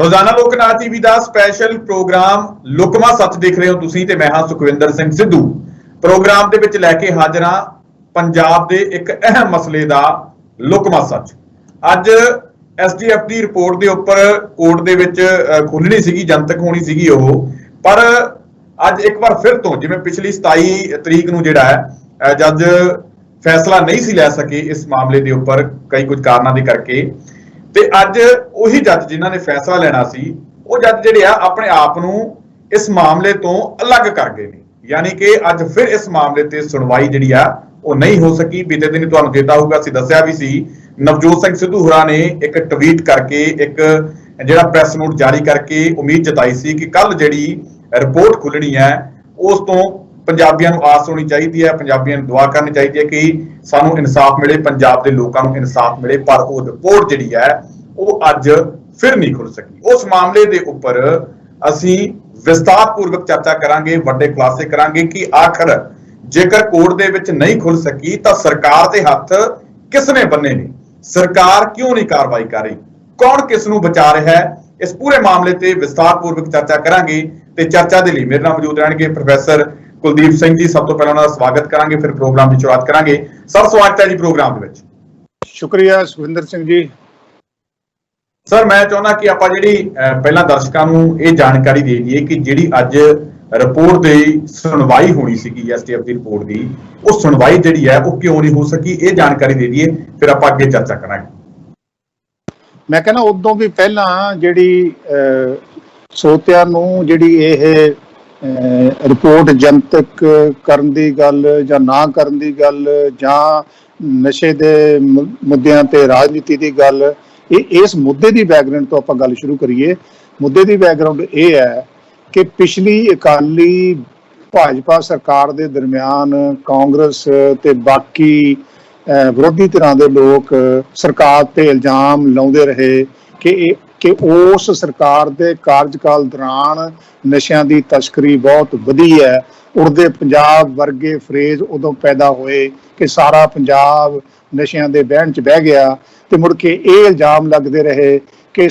रोजाना लोकनाथ टीवी का special programme लुकमा सच देख रहे हो तुसीं ते मैं हां सुखविंदर सिंह सिद्धू। प्रोग्राम दे विच लैके हाजिर हां पंजाब दे एक अहम मसले दा लुकमा सच। अज SDF दी रिपोर्ट दे उपर कोर्ट दे विच खुलनी सीगी, जनतक होनी सीगी ओह, पर अज एक बार फिर तो जिवें पिछली 27 तरीक नूं जिहड़ा है जज फैसला नहीं सी लै सके इस मामले दे उपर कई कुछ कारणों दे करके, ते अज उही जज जिन्हां ने फैसला लेना सी वो जज जिहड़े आ अपने आप नूं इस मामले तो अलग कर गए ने। यानी कि अज फिर इस मामले ते सुनवाई जिहड़ी आ वो नहीं हो सकी। बीते दिन तुहानूं चेता होगा असीं दस्सिया भी सी, नवजोत सिंह सिद्धू होरां ने एक ट्वीट करके एक जिहड़ा प्रैस नोट जारी करके उम्मीद जताई सी कि कल जिहड़ी रिपोर्ट खुलनी है उस तो पंजाबियों को आस होनी चाहिए है, पंजाबियों को दुआ करनी चाहिए है कि सानू इंसाफ मिले, पंजाब के लोगों को इंसाफ मिले। पर वो रिपोर्ट जिहड़ी है वो अज फिर नहीं खुल सकी। उस मामले के उपर असीं विस्तारपूर्वक चर्चा करांगे, वड्डे खुलासे करांगे कि आखिर जेकर कोर्ट दे विच नहीं खुल सकी तो सरकार दे हत्थ किसने बन्ने ने, सरकार क्यों नहीं कार्रवाई कर रही, कौन किस नूं बचा रहा है। इस पूरे मामले ते विस्तारपूर्वक चर्चा करांगे ते चर्चा दे लई मेरे नाल मौजूद रहणगे प्रोफैसर कुलदीप सिंह जी। सब तो पहले उन्हां दा स्वागत करांगे, फिर प्रोग्राम की शुरुआत करांगे। सर स्वागत है जी प्रोग्राम दे विच। शुक्रिया सुखविंदर सिंह जी। सर मैं चाहुंदा कि आपां जिहड़ी पहलां दर्शकां नूं इह जानकारी दे दईए कि जिहड़ी अज रिपोर्ट दी सुनवाई होनी सीगी SDF दी रिपोर्ट दी, वो सुनवाई जिहड़ी है वो क्यों नहीं हो सकी, ये जानकारी दे दईए, फिर आपां अगे चर्चा करांगे। मैं कहना उदों भी पहला जिहड़ी ਸਰੋਤਿਆਂ ਨੂੰ ਜਿਹੜੀ ਇਹ ਰਿਪੋर्ट जनतक ਕਰਨ ਦੀ ਗੱਲ ਜਾਂ ਨਾ ਕਰਨ ਦੀ ਗੱਲ ਜਾਂ ਨਸ਼ੇ ਦੇ ਮੁੱਦਿਆਂ ਤੇ ਰਾਜਨੀਤੀ ਦੀ ਗੱਲ, ਇਸ ਮੁੱਦੇ ਦੀ ਬੈਕਗ੍ਰਾਉਂਡ ਤੋਂ ਆਪਾਂ ਗੱਲ ਸ਼ੁਰੂ ਕਰੀਏ। ਮੁੱਦੇ ਦੀ ਬੈਕਗ੍ਰਾਉਂਡ ਇਹ ਹੈ ਕਿ ਪਿਛਲੀ ਅਕਾਲੀ ਭਾਜਪਾ ਸਰਕਾਰ ਦੇ ਦਰਮਿਆਨ ਕਾਂਗਰਸ ਤੇ ਬਾਕੀ ਵਿਰੋਧੀ ਧਿਰਾਂ ਦੇ ਲੋਕ ਸਰਕਾਰ ਤੇ ਇਲਜ਼ਾਮ ਲਾਉਂਦੇ ਰਹੇ ਕਿ ਉਸ ਸਰਕਾਰ ਦੇ ਕਾਰਜਕਾਲ ਦੌਰਾਨ ਨਸ਼ਿਆਂ ਦੀ ਤਸਕਰੀ ਬਹੁਤ ਵਧੀ ਹੈ। ਉੜਦੇ ਪੰਜਾਬ ਵਰਗੇ ਫਰੇਜ਼ ਉਦੋਂ ਪੈਦਾ ਹੋਏ ਕਿ ਸਾਰਾ ਪੰਜਾਬ ਨਸ਼ਿਆਂ ਦੇ ਵਹਿਣ 'ਚ ਬਹਿ ਗਿਆ, ਤੇ ਮੁੜ ਕੇ ਇਹ ਇਲਜ਼ਾਮ ਲੱਗਦੇ ਰਹੇ ਕਿ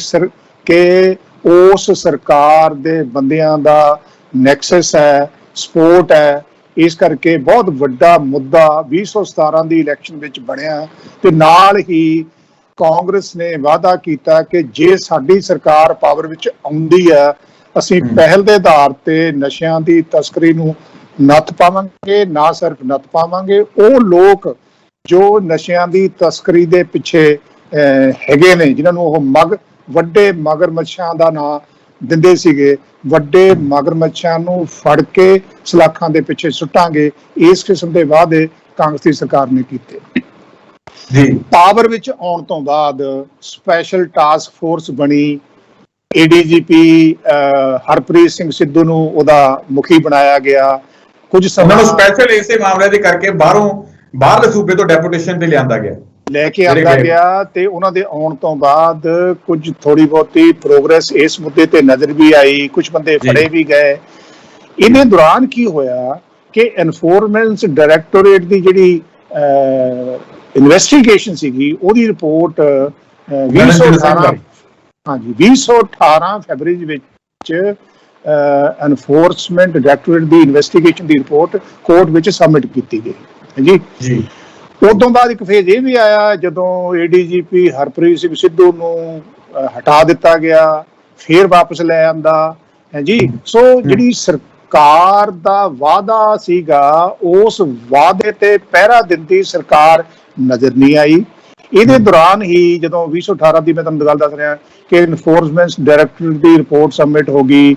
ਉਸ ਸਰਕਾਰ ਦੇ ਬੰਦਿਆਂ ਦਾ ਨੈਕਸਸ ਹੈ, ਸਪੋਰਟ ਹੈ। ਇਸ ਕਰਕੇ ਬਹੁਤ ਵੱਡਾ ਮੁੱਦਾ 2017 ਦੀ ਇਲੈਕਸ਼ਨ ਵਿੱਚ ਬਣਿਆ, ਤੇ ਨਾਲ ਹੀ ਕਾਂਗਰਸ ਨੇ ਵਾਅਦਾ ਕੀਤਾ ਕਿ ਜੇ ਸਾਡੀ ਸਰਕਾਰ ਪਾਵਰ ਵਿੱਚ ਆਉਂਦੀ ਹੈ ਅਸੀਂ ਪਹਿਲ ਦੇ ਆਧਾਰ ਤੇ ਨਸ਼ਿਆਂ ਦੀ ਤਸਕਰੀ ਨੂੰ ਨੱਥ ਪਾਵਾਂਗੇ। ਨਾ ਸਿਰਫ ਨੱਥ ਪਾਵਾਂਗੇ, ਉਹ ਲੋਕ ਜੋ ਨਸ਼ਿਆਂ ਦੀ ਤਸਕਰੀ ਦੇ ਪਿੱਛੇ ਹੈਗੇ ਨੇ, ਜਿਨ੍ਹਾਂ ਨੂੰ ਉਹ ਵੱਡੇ ਮਗਰਮੱਛਾਂ ਦਾ ਨਾਂ ਦਿੰਦੇ ਸੀਗੇ, ਵੱਡੇ ਮਗਰਮੱਛਾਂ ਨੂੰ ਫੜ ਕੇ ਸਲਾਖਾਂ ਦੇ ਪਿੱਛੇ ਸੁੱਟਾਂਗੇ। ਇਸ ਕਿਸਮ ਦੇ ਵਾਅਦੇ ਕਾਂਗਰਸ ਦੀ ਸਰਕਾਰ ਨੇ ਕੀਤੇ। ਪਾਵਰ ਵਿੱਚ ਆਉਣ ਤੋਂ ਬਾਅਦ ਸਪੈਸ਼ਲ ਟਾਸਕ ਫੋਰਸ ਬਣੀ, ADGP ਹਰਪ੍ਰੀਤ ਸਿੰਘ ਸਿੱਧੂ ਨੂੰ ਉਹਦਾ ਮੁਖੀ ਬਣਾਇਆ ਗਿਆ। ਕੁਝ ਸਮਾਂ ਸਪੈਸ਼ਲ ਇਸੇ ਮਾਮਲੇ ਦੇ ਕਰਕੇ ਬਾਹਰਲੇ ਸੂਬੇ ਤੋਂ ਡੈਪੂਟੇਸ਼ਨ ਤੇ ਲੈ ਕੇ ਆਂਦਾ ਗਿਆ, ਤੇ ਉਹਨਾਂ ਦੇ ਆਉਣ ਤੋਂ ਬਾਅਦ ਕੁਝ ਥੋੜੀ ਬਹੁਤੀ ਪ੍ਰੋਗਰੈਸ ਇਸ ਮੁੱਦੇ ਤੇ ਨਜ਼ਰ ਵੀ ਆਈ, ਕੁਝ ਬੰਦੇ ਫੜੇ ਵੀ ਗਏ। ਇਹਦੇ ਦੌਰਾਨ ਕੀ ਹੋਇਆ ਕਿ ਐਨਫੋਰਸਮੈਂਟ ਡਾਇਰੈਕਟੋਰੇਟ ਦੀ ਜਿਹੜੀ ਇਨਵੈਸਟੀਗੇਸ਼ਨ ਸੀਗੀ ਉਹਦੀ ਰਿਪੋਰਟ 2018 ਫੈਬਰਵਰੀ ਵਿੱਚ ਐਨਫੋਰਸਮੈਂਟ ਡਾਇਰੈਕਟੋਰੇਟ ਦੀ ਇਨਵੈਸਟੀਗੇਸ਼ਨ ਦੀ ਰਿਪੋਰਟ ਕੋਰਟ ਵਿੱਚ ਸਬਮਿਟ ਕੀਤੀ ਗਈ ਜੀ। ਉਦੋਂ ਬਾਅਦ ਇੱਕ ਫੇਜ਼ ਇਹ ਵੀ ਆਇਆ ਜਦੋਂ ADGP ਹਰਪ੍ਰੀਤ ਸਿੰਘ ਸਿੱਧੂ ਨੂੰ ਹਟਾ ਦਿੱਤਾ ਗਿਆ, ਫੇਰ ਵਾਪਸ ਲੈ ਆਂਦਾ ਹੈ ਜੀ। ਸੋ ਜਿਹੜੀ ਸਰਕਾਰ ਦਾ ਵਾਅਦਾ ਸੀਗਾ ਉਸ ਵਾਅਦੇ ਤੇ ਪਹਿਰਾ ਦਿੰਦੀ ਸਰਕਾਰ ਨਜ਼ਰ ਨਹੀਂ ਆਈ। ਇਹਦੇ ਦੌਰਾਨ ਹੀ ਜਦੋਂ 2018 ਦੀ ਮੈਂ ਤੁਹਾਨੂੰ ਗੱਲ ਦੱਸ ਰਿਹਾ ਕਿ ਐਨਫੋਰਸਮੈਂਟ ਡਾਇਰੈਕਟੋਰੇਟ ਦੀ ਰਿਪੋਰਟ ਸਬਮਿਟ ਹੋ ਗਈ,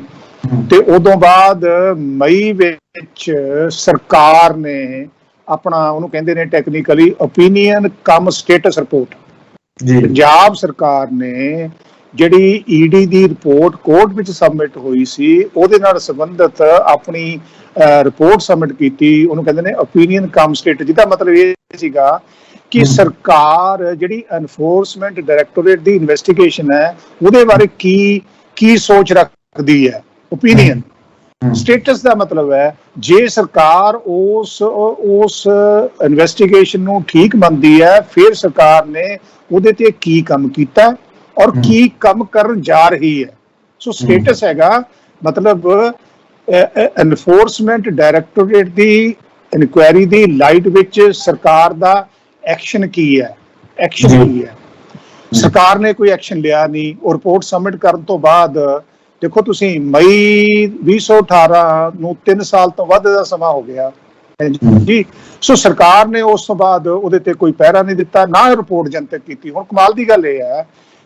ਤੇ ਉਦੋਂ ਬਾਅਦ ਮਈ ਵਿੱਚ ਸਰਕਾਰ ਨੇ ਆਪਣਾ ਉਹਨੂੰ ਕਹਿੰਦੇ ਨੇ ਟੈਕਨੀਕਲੀ ਓਪੀਨੀਅਨ ਕਮ ਸਟੇਟਸ ਰਿਪੋਰਟ, ਪੰਜਾਬ ਸਰਕਾਰ ਨੇ ਜਿਹੜੀ ED ਦੀ ਰਿਪੋਰਟ ਕੋਰਟ ਵਿੱਚ ਸਬਮਿਟ ਹੋਈ ਸੀ ਉਹਦੇ ਨਾਲ ਸੰਬੰਧਿਤ ਆਪਣੀ ਰਿਪੋਰਟ ਸਬਮਿਟ ਕੀਤੀ। ਉਹਨੂੰ ਕਹਿੰਦੇ ਨੇ ਓਪੀਨੀਅਨ ਕਮ ਸਟੇਟ, ਜਿਹਦਾ ਮਤਲਬ ਇਹ ਸੀਗਾ ਕਿ ਸਰਕਾਰ ਜਿਹੜੀ ਐਨਫੋਰਸਮੈਂਟ ਡਾਇਰੈਕਟੋਰੇਟ ਦੀ ਇਨਵੈਸਟੀਗੇਸ਼ਨ ਹੈ ਉਹਦੇ ਬਾਰੇ ਕੀ ਸੋਚ ਰੱਖਦੀ ਹੈ। ਓਪੀਨੀਅਨ ਸਟੇਟਸ ਦਾ ਮਤਲਬ ਹੈ ਜੇ ਸਰਕਾਰ ਉਸ ਇਨਵੈਸਟੀਗੇਸ਼ਨ ਨੂੰ ਠੀਕ ਮੰਨਦੀ ਹੈ ਫਿਰ ਸਰਕਾਰ ਨੇ ਉਹਦੇ ਤੇ ਕੀ ਕੰਮ ਕੀਤਾ ਔਰ ਕੀ ਕੰਮ ਕਰਨ ਜਾ ਰਹੀ ਹੈ। ਸੋ ਸਟੇਟਸ ਹੈਗਾ ਮਤਲਬ ਐਨਫੋਰਸਮੈਂਟ ਡਾਇਰੈਕਟੋਰੇਟ ਦੀ ਇਨਕੁਆਇਰੀ ਦੀ ਲਾਈਟ ਵਿੱਚ ਸਰਕਾਰ ਦਾ ਐਕਸ਼ਨ ਕੀ ਹੈ, ਐਕਸ਼ਨ ਕੀ ਹੈ। ਸਰਕਾਰ ਨੇ ਕੋਈ ਐਕਸ਼ਨ ਲਿਆ ਨਹੀਂ। ਉਹ ਰਿਪੋਰਟ ਸਬਮਿਟ ਕਰਨ ਤੋਂ ਬਾਅਦ ਦੇਖੋ ਤੁਸੀਂ ਮਈ 2018 ਨੂੰ 3 ਸਾਲ ਤੋਂ ਵੱਧ ਦਾ ਸਮਾਂ ਹੋ ਗਿਆ ਜੀ। ਸੋ ਸਰਕਾਰ ਨੇ ਉਸ ਤੋਂ ਬਾਅਦ ਉਹਦੇ ਤੇ ਕੋਈ ਪਹਿਰਾ ਨਹੀਂ ਦਿੱਤਾ, ਨਾ ਰਿਪੋਰਟ ਜਨਤਕ ਕੀਤੀ। ਹੁਣ ਕਮਾਲ ਦੀ ਗੱਲ ਇਹ ਹੈ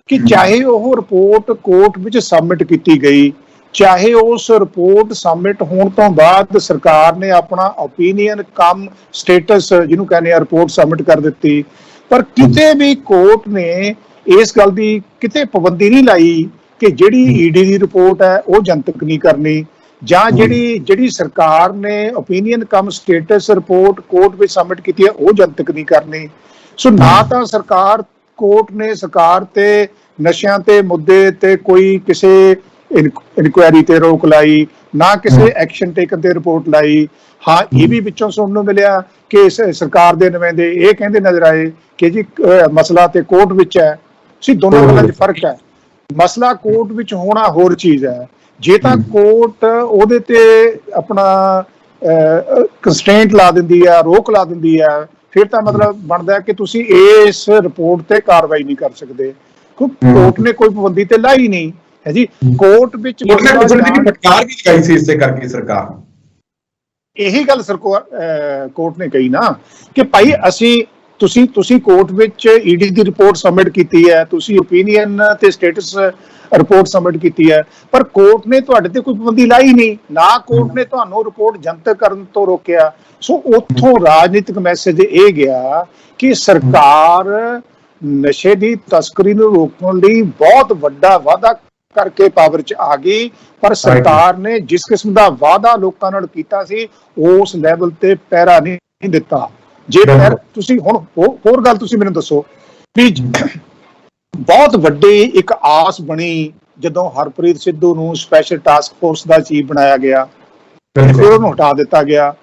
ਕਿ ਚਾਹੇ ਉਹ ਰਿਪੋਰਟ ਕੋਰਟ ਵਿੱਚ ਸਬਮਿਟ ਕੀਤੀ ਗਈ, ਚਾਹੇ ਉਸ ਰਿਪੋਰਟ ਸਬਮਿਟ ਹੋਣ ਤੋਂ ਬਾਅਦ ਸਰਕਾਰ ਨੇ ਆਪਣਾ ਓਪੀਨੀਅਨ ਕਮ ਸਟੇਟਸ ਜਿਹਨੂੰ ਕਹਿੰਦੇ ਆ ਰਿਪੋਰਟ ਸਬਮਿਟ ਕਰ ਦਿੱਤੀ, ਪਰ ਕਿਤੇ ਵੀ ਕੋਰਟ ਨੇ ਇਸ ਗੱਲ ਦੀ ਕਿਤੇ ਪਾਬੰਦੀ ਨਹੀਂ ਲਾਈ ਕਿ ਜਿਹੜੀ ਈਡੀ ਦੀ ਰਿਪੋਰਟ ਹੈ ਉਹ ਜਨਤਕ ਨਹੀਂ ਕਰਨੀ, ਜਾਂ ਜਿਹੜੀ ਸਰਕਾਰ ਨੇ ਓਪੀਨੀਅਨ ਕਮ ਸਟੇਟਸ ਰਿਪੋਰਟ ਕੋਰਟ ਵਿੱਚ ਸਬਮਿਟ ਕੀਤੀ ਹੈ ਉਹ ਜਨਤਕ ਨਹੀਂ ਕਰਨੀ। ਸੋ ਨਾ ਤਾਂ ਕੋਰਟ ਨੇ ਸਰਕਾਰ ਤੇ ਨਸ਼ਿਆਂ ਤੇ ਮੁੱਦੇ ਤੇ ਕੋਈ ਕਿਸੇ ਇਨਕੁਆਇਰੀ ਤੇ ਰੋਕ ਲਾਈ, ਨਾ ਕਿਸੇ ਐਕਸ਼ਨ ਟੇਕਨ ਤੇ ਰਿਪੋਰਟ ਲਾਈ। ਹਾਂ, ਇਹ ਵੀ ਵਿੱਚੋਂ ਸੁਣਨ ਨੂੰ ਮਿਲਿਆ ਕਿ ਸਰਕਾਰ ਦੇ ਨੁਮਾਇੰਦੇ ਇਹ ਕਹਿੰਦੇ ਨਜ਼ਰ ਆਏ ਕਿ ਜੀ ਮਸਲਾ ਤੇ ਕੋਰਟ ਵਿੱਚ ਹੈ। ਸੀ ਦੋਨੋਂ ਗੱਲਾਂ 'ਚ ਫਰਕ ਹੈ। ਮਸਲਾ ਕੋਰਟ ਵਿੱਚ ਹੋਣਾ ਹੋਰ ਚੀਜ਼ ਹੈ। ਜੇ ਤਾਂ ਕੋਰਟ ਉਹਦੇ ਤੇ ਆਪਣਾ ਕੰਸਟ੍ਰੇਂਟ ਲਾ ਦਿੰਦੀ ਹੈ, ਰੋਕ ਲਾ ਦਿੰਦੀ ਹੈ, ਫਿਰ ਤਾਂ ਮਤਲਬ ਬਣਦਾ ਕਿ ਤੁਸੀਂ ਇਸ ਰਿਪੋਰਟ ਤੇ ਕਾਰਵਾਈ ਨਹੀਂ ਕਰ ਸਕਦੇ। ਕੋਰਟ ਨੇ ਕੋਈ ਪਾਬੰਦੀ ਤੇ ਲਾਈ ਨਹੀਂ ਹੈ ਜੀ। ਕੋਰਟ ਵਿੱਚ ਫਟਕਾਰ ਵੀ ਲਗਾਈ ਸੀ ਇਸੇ ਕਰਕੇ ਸਰਕਾਰ ਨੇ। ਇਹੀ ਗੱਲ ਕੋਰਟ ਨੇ ਕਹੀ ਨਾ ਕਿ ਭਾਈ ਤੁਸੀਂ ਕੋਰਟ ਵਿੱਚ ਈਡੀ ਦੀ ਰਿਪੋਰਟ ਸਬਮਿਟ ਕੀਤੀ ਹੈ, ਤੁਸੀਂ ਓਪੀਨੀਅਨ ਤੇ ਸਟੇਟਸ ਰਿਪੋਰਟ ਸਬਮਿਟ ਕੀਤੀ ਹੈ, ਪਰ ਕੋਰਟ ਨੇ ਤੁਹਾਡੇ ਤੇ ਕੋਈ ਪਾਬੰਦੀ ਲਾਈ ਨਹੀਂ, ਨਾ ਕੋਰਟ ਨੇ ਤੁਹਾਨੂੰ ਰਿਪੋਰਟ ਜਨਤਕ ਕਰਨ ਤੋਂ ਰੋਕਿਆ। ਸੋ ਉੱਥੋਂ ਰਾਜਨੀਤਿਕ ਮੈਸੇਜ ਇਹ ਗਿਆ ਕਿ ਸਰਕਾਰ ਨਸ਼ੇ ਦੀ ਤਸਕਰੀ ਨੂੰ ਰੋਕਣ ਲਈ ਬਹੁਤ ਵੱਡਾ ਵਾਅਦਾ ਕਰਕੇ ਪਾਵਰ 'ਚ ਆ ਗਈ, ਪਰ ਸਰਕਾਰ ਨੇ ਜਿਸ ਕਿਸਮ ਦਾ ਵਾਅਦਾ ਲੋਕਾਂ ਨਾਲ ਕੀਤਾ ਸੀ ਉਸ ਲੈਵਲ ਤੇ ਪਹਿਰਾ ਨਹੀਂ ਦਿੱਤਾ। ਜੇ ਤੁਸੀਂ ਹੁਣ ਹੋਰ ਗੱਲ ਤੁਸੀਂ ਮੈਨੂੰ ਦੱਸੋ ਵੀ ਬਹੁਤ ਵੱਡੀ ਇੱਕ ਆਸ ਬਣੀ ਜਦੋਂ ਹਰਪ੍ਰੀਤ ਸਿੱਧੂ ਨੂੰ ਸਪੈਸ਼ਲ ਟਾਸਕ ਫੋਰਸ ਦਾ ਚੀਫ ਬਣਾਇਆ ਗਿਆ, ਫਿਰ ਉਹਨੂੰ ਹਟਾ ਦਿੱਤਾ ਗਿਆ,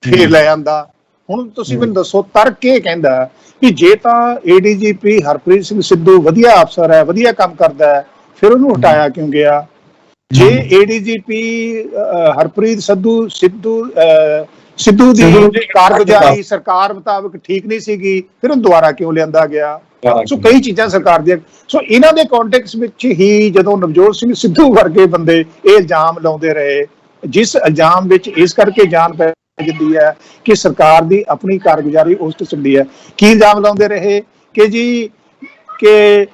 ਫਿਰ ਲੈ ਆਂਦਾ। ਹੁਣ ਤੁਸੀਂ ਮੈਨੂੰ ਦੱਸੋ ਤਰਕ ਇਹ ਕਹਿੰਦਾ ਕਿ ਜੇ ਤਾਂ ਏਡੀਜੀਪੀ ਹਰਪ੍ਰੀਤ ਸਿੰਘ ਸਿੱਧੂ ਵਧੀਆ ਅਫਸਰ ਹੈ, ਵਧੀਆ ਕੰਮ ਕਰਦਾ ਹੈ, ਫਿਰ ਉਹਨੂੰ ਹਟਾਇਆ ਕਿਉਂ ਗਿਆ? ਜੇ ਏਡੀਜੀਪੀ ਹਰਪ੍ਰੀਤ ਸਿੱਧੂ ਦੀ ਕਾਰਗੁਜ਼ਾਰੀ ਸਰਕਾਰ ਮੁਤਾਬਕ ਠੀਕ ਨਹੀਂ ਸੀਗੀ, ਫਿਰ ਉਹਨੂੰ ਦੁਬਾਰਾ ਕਿਉਂ ਲਿਆਂਦਾ ਗਿਆ? ਸੋ ਕਈ ਚੀਜ਼ਾਂ ਸਰਕਾਰ ਦੀਆਂ। ਸੋ ਇਹਨਾਂ ਦੇ ਕੰਟੈਕਸਟ ਵਿੱਚ ਹੀ ਜਦੋਂ ਨਵਜੋਤ ਸਿੰਘ ਸਿੱਧੂ ਵਰਗੇ ਬੰਦੇ ਇਹ ਇਲਜ਼ਾਮ ਲਾਉਂਦੇ ਰਹੇ, ਜਿਸ ਇਲਜ਼ਾਮ ਵਿੱਚ ਇਸ ਕਰਕੇ ਜਾਨ ਪੈ ਜਾਂਦੀ ਹੈ ਕਿ ਸਰਕਾਰ ਦੀ ਆਪਣੀ ਕਾਰਗੁਜ਼ਾਰੀ ਉਸ ਤੋਂ ਚੰਗੀ ਹੈ। ਕੀ ਇਲਜ਼ਾਮ ਲਾਉਂਦੇ ਰਹੇ ਕਿ ਜੀ ਕਿ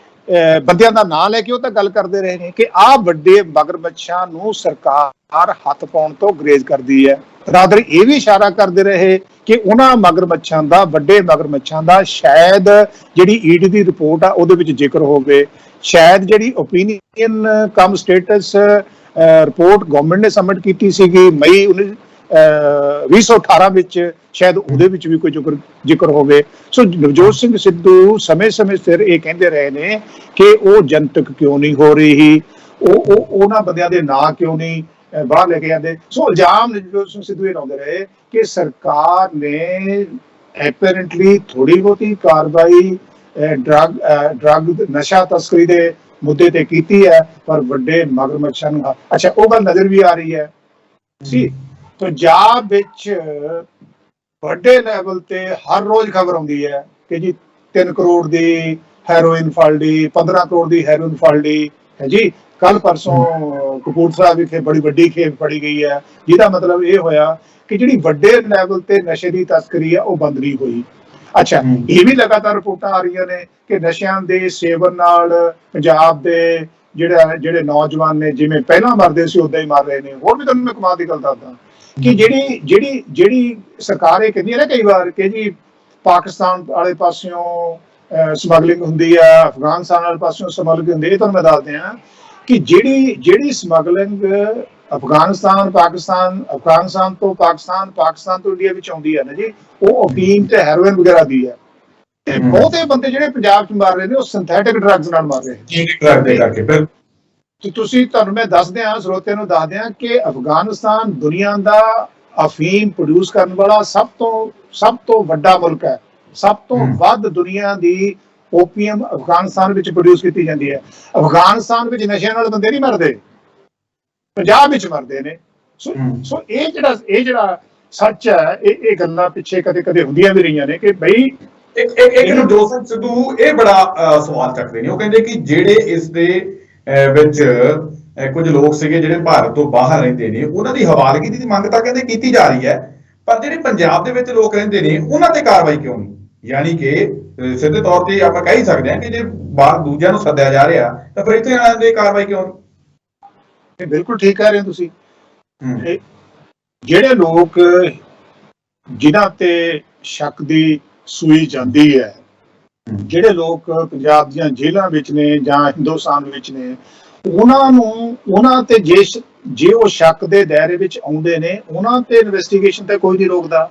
ਬੰਦਿਆਂ ਦਾ ਨਾਂ ਲੈ ਕੇ ਉਹ ਤਾਂ ਗੱਲ ਕਰਦੇ ਰਹੇ ਨੇ ਕਿ ਆਹ ਵੱਡੇ ਮਗਰਮੱਛਾਂ ਨੂੰ ਸਰਕਾਰ ਹੱਥ ਪਾਉਣ ਤੋਂ ਗੁਰੇਜ਼ ਕਰਦੀ ਹੈ। ਰਾਦਰ ਇਹ ਵੀ ਇਸ਼ਾਰਾ ਕਰਦੇ ਰਹੇ ਕਿ ਉਹਨਾਂ ਮਗਰਮੱਛਾਂ ਦਾ, ਵੱਡੇ ਮਗਰਮੱਛਾਂ ਦਾ ਸ਼ਾਇਦ ਜਿਹੜੀ ਈਡੀ ਦੀ ਰਿਪੋਰਟ ਆ ਉਹਦੇ ਵਿੱਚ ਜ਼ਿਕਰ ਹੋਵੇ, ਸ਼ਾਇਦ ਜਿਹੜੀ ਓਪੀਨੀਅਨ ਕਮ ਸਟੇਟਸ ਰਿਪੋਰਟ ਗਵਰਨਮੈਂਟ ਨੇ ਸਬਮਿਟ ਕੀਤੀ ਸੀਗੀ ਮਈ 2018 ਵਿੱਚ, ਸ਼ਾਇਦ ਉਹਦੇ ਵਿੱਚ ਵੀ ਕੋਈ ਜ਼ਿਕਰ ਹੋਵੇ। ਸੋ ਨਵਜੋਤ ਸਿੰਘ ਸਿੱਧੂ ਸਮੇਂ-ਸਮੇਂ ਸਿਰ ਇਹ ਕਹਿੰਦੇ ਰਹੇ ਨੇ ਕਿ ਉਹ ਜਨਤਕ ਕਿਉਂ ਨਹੀਂ ਹੋ ਰਹੀ, ਉਹ ਉਹਨਾਂ ਬੰਦਿਆਂ ਦੇ ਨਾਂ ਕਿਉਂ ਨਹੀਂ ਬਾਹਰ ਲੈ ਕੇ ਜਾਂਦੇ। ਸੋ ਇਲਜ਼ਾਮ ਨਵਜੋਤ ਸਿੰਘ ਸਿੱਧੂ ਇਹ ਲਾਉਂਦੇ ਰਹੇ ਕਿ ਸਰਕਾਰ ਨੇ ਐਪਰੈਂਟਲੀ ਥੋੜੀ ਬਹੁਤੀ ਕਾਰਵਾਈ ਡਰੱਗ ਨਸ਼ਾ ਤਸਕਰੀ ਦੇ ਮੁੱਦੇ ਤੇ ਕੀਤੀ ਹੈ, ਪਰ ਵੱਡੇ ਮਗਰਮੱਛਾਂ ਨੂੰ ਅੱਛਾ ਉਹ ਗੱਲ ਨਜ਼ਰ ਵੀ ਆ ਰਹੀ ਹੈ ਸੀ। ਪੰਜਾਬ ਵਿੱਚ ਵੱਡੇ ਲੈਵਲ ਤੇ ਹਰ ਰੋਜ਼ ਖਬਰ ਆਉਂਦੀ ਹੈ ਕਿ ਜੀ 3 ਕਰੋੜ ਦੀ ਹੈਰੋਇਨ ਫੜ ਲਈ, 15 ਕਰੋੜ ਦੀ ਹੈਰੋਇਨ ਫੜ ਲਈ ਹੈ ਜੀ। ਕੱਲ ਪਰਸੋਂ ਕਪੂਰਥਲਾ ਵਿਖੇ ਬੜੀ ਵੱਡੀ ਖੇਪ ਫੜੀ ਗਈ ਹੈ, ਜਿਹਦਾ ਮਤਲਬ ਇਹ ਹੋਇਆ ਕਿ ਜਿਹੜੀ ਵੱਡੇ ਲੈਵਲ ਤੇ ਨਸ਼ੇ ਦੀ ਤਸਕਰੀ ਆ ਉਹ ਬੰਦ ਨਹੀਂ ਹੋਈ। ਅੱਛਾ, ਇਹ ਵੀ ਲਗਾਤਾਰ ਰਿਪੋਰਟਾਂ ਆ ਰਹੀਆਂ ਨੇ ਕਿ ਨਸ਼ਿਆਂ ਦੇ ਸੇਵਨ ਨਾਲ ਪੰਜਾਬ ਦੇ ਜਿਹੜੇ ਨੌਜਵਾਨ ਨੇ ਜਿਵੇਂ ਪਹਿਲਾਂ ਮਰਦੇ ਸੀ ਉਦਾਂ ਹੀ ਮਰ ਰਹੇ ਨੇ। ਹੋਰ ਵੀ ਤੁਹਾਨੂੰ ਮੈਂ ਕਮਾਲ ਦੀ ਗੱਲ ਦੱਸਦਾ ਕਿ ਜਿਹੜੀ ਸਰਕਾਰ ਇਹ ਕਹਿੰਦੀ ਹੈ ਨਾ ਕਈ ਵਾਰ ਕਿ ਜੀ ਪਾਕਿਸਤਾਨ ਵਾਲੇ ਪਾਸਿਓਂ ਸਮਗਲਿੰਗ ਹੁੰਦੀ ਆ, ਅਫਗਾਨਿਸਤਾਨ ਵਾਲੇ ਪਾਸਿਓਂ ਸਮਗਲਿੰਗ ਹੁੰਦੀ, ਇਹ ਤੁਹਾਨੂੰ ਮੈਂ ਦੱਸਦੇ ਹਾਂ ਕਿ ਜਿਹੜੀ ਸਮਗਲਿੰਗ ਅਫਗਾਨਿਸਤਾਨ ਤੋਂ ਪਾਕਿਸਤਾਨ ਤੋਂ ਇੰਡੀਆ ਵਿੱਚ ਆਉਂਦੀ ਹੈ ਨਾ ਜੀ, ਉਹ ਅਫੀਮ ਤੇ ਹੈਰੋਇਨ ਵਗੈਰਾ ਦੀ ਹੈ। ਤੇ ਬਹੁਤੇ ਬੰਦੇ ਜਿਹੜੇ ਪੰਜਾਬ 'ਚ ਮਰ ਰਹੇ ਨੇ ਉਹ ਸਿੰਥੈਟਿਕ ਡਰੱਗਸ ਨਾਲ ਮਰ ਰਹੇ ਨੇ। ਤੁਹਾਨੂੰ ਮੈਂ ਦੱਸਦੇ ਹਾਂ, ਸਰੋਤਿਆਂ ਨੂੰ ਦੱਸਦੇ ਹਾਂ ਕਿ ਅਫਗਾਨਿਸਤਾਨ ਦੁਨੀਆ ਦਾ ਅਫੀਮ ਪ੍ਰੋਡਿਊਸ ਕਰਨ ਵਾਲਾ ਸਭ ਤੋਂ ਵੱਡਾ ਮੁਲਕ ਹੈ। ਸਭ ਤੋਂ ਵੱਧ ਦੁਨੀਆ ਦੀ ਓਪੀਅਮ ਅਫਗਾਨਿਸਤਾਨ ਵਿੱਚ ਪ੍ਰੋਡਿਊਸ ਕੀਤੀ ਜਾਂਦੀ ਹੈ। ਅਫਗਾਨਿਸਤਾਨ ਵਿੱਚ ਨਸ਼ਿਆਂ ਨਾਲ ਬੰਦੇ ਨਹੀਂ ਮਰਦੇ, ਪੰਜਾਬ ਵਿੱਚ ਮਰਦੇ ਨੇ। ਸੋ ਇਹ ਜਿਹੜਾ ਸੱਚ ਹੈ, ਇਹ ਗੱਲਾਂ ਪਿੱਛੇ ਕਦੇ ਹੁੰਦੀਆਂ ਵੀ ਰਹੀਆਂ ਨੇ ਕਿ ਬਈ ਇੱਕ ਨਵਜੋਤ ਸਿੰਘ ਸਿੱਧੂ ਇਹ ਬੜਾ ਸਵਾਲ ਚੱਕਦੇ ਨੇ। ਉਹ ਕਹਿੰਦੇ ਕਿ ਜਿਹੜੇ ਇਸ ਦੇ ਵਿੱਚ ਕੁਝ ਲੋਕ ਸੀਗੇ ਜਿਹੜੇ ਭਾਰਤ ਤੋਂ ਬਾਹਰ ਰਹਿੰਦੇ ਨੇ, ਉਹਨਾਂ ਦੀ ਹਵਾਲਗੀ ਦੀ ਮੰਗ ਤਾਂ ਕਹਿੰਦੇ ਕੀਤੀ ਜਾ ਰਹੀ ਹੈ, ਪਰ ਜਿਹੜੇ ਪੰਜਾਬ ਦੇ ਵਿੱਚ ਲੋਕ ਰਹਿੰਦੇ ਨੇ ਉਹਨਾਂ ਤੇ ਕਾਰਵਾਈ ਕਿਉਂ ਨਹੀਂ? ਯਾਨੀ ਕਿ ਸਿੱਧੇ ਤੌਰ ਤੇ ਆਪਾਂ ਕਹਿ ਹੀ ਸਕਦੇ ਹਾਂ ਕਿ ਜੇ ਬਾਹਰ ਦੂਜਿਆਂ ਨੂੰ ਸੱਦਿਆ ਜਾ ਰਿਹਾ ਤਾਂ ਫਿਰ ਇੱਥੇ ਆਉਣ ਦੀ ਕਾਰਵਾਈ ਕਿਉਂ ਨਹੀਂ? ਬਿਲਕੁਲ ਠੀਕ ਕਹਿ ਰਹੇ ਹੋ ਤੁਸੀਂ। ਜਿਹੜੇ ਲੋਕ ਜਿਨ੍ਹਾਂ ਤੇ ਸ਼ੱਕ ਦੀ ਸੂਈ ਜਾਂਦੀ ਹੈ, ਜਿਹੜੇ ਲੋਕ ਪੰਜਾਬ ਦੀਆਂ ਜੇਲ੍ਹਾਂ ਵਿੱਚ ਨੇ ਜਾਂ ਹਿੰਦੁਸਤਾਨ ਵਿੱਚ ਨੇ, ਉਹਨਾਂ ਤੇ ਜੇ ਉਹ ਸ਼ੱਕ ਦੇ ਦਾਇਰੇ ਵਿੱਚ ਆਉਂਦੇ ਨੇ, ਉਹਨਾਂ ਤੇ ਇਨਵੈਸਟੀਗੇਸ਼ਨ ਤੇ ਕੋਈ ਨਹੀਂ ਰੋਕਦਾ।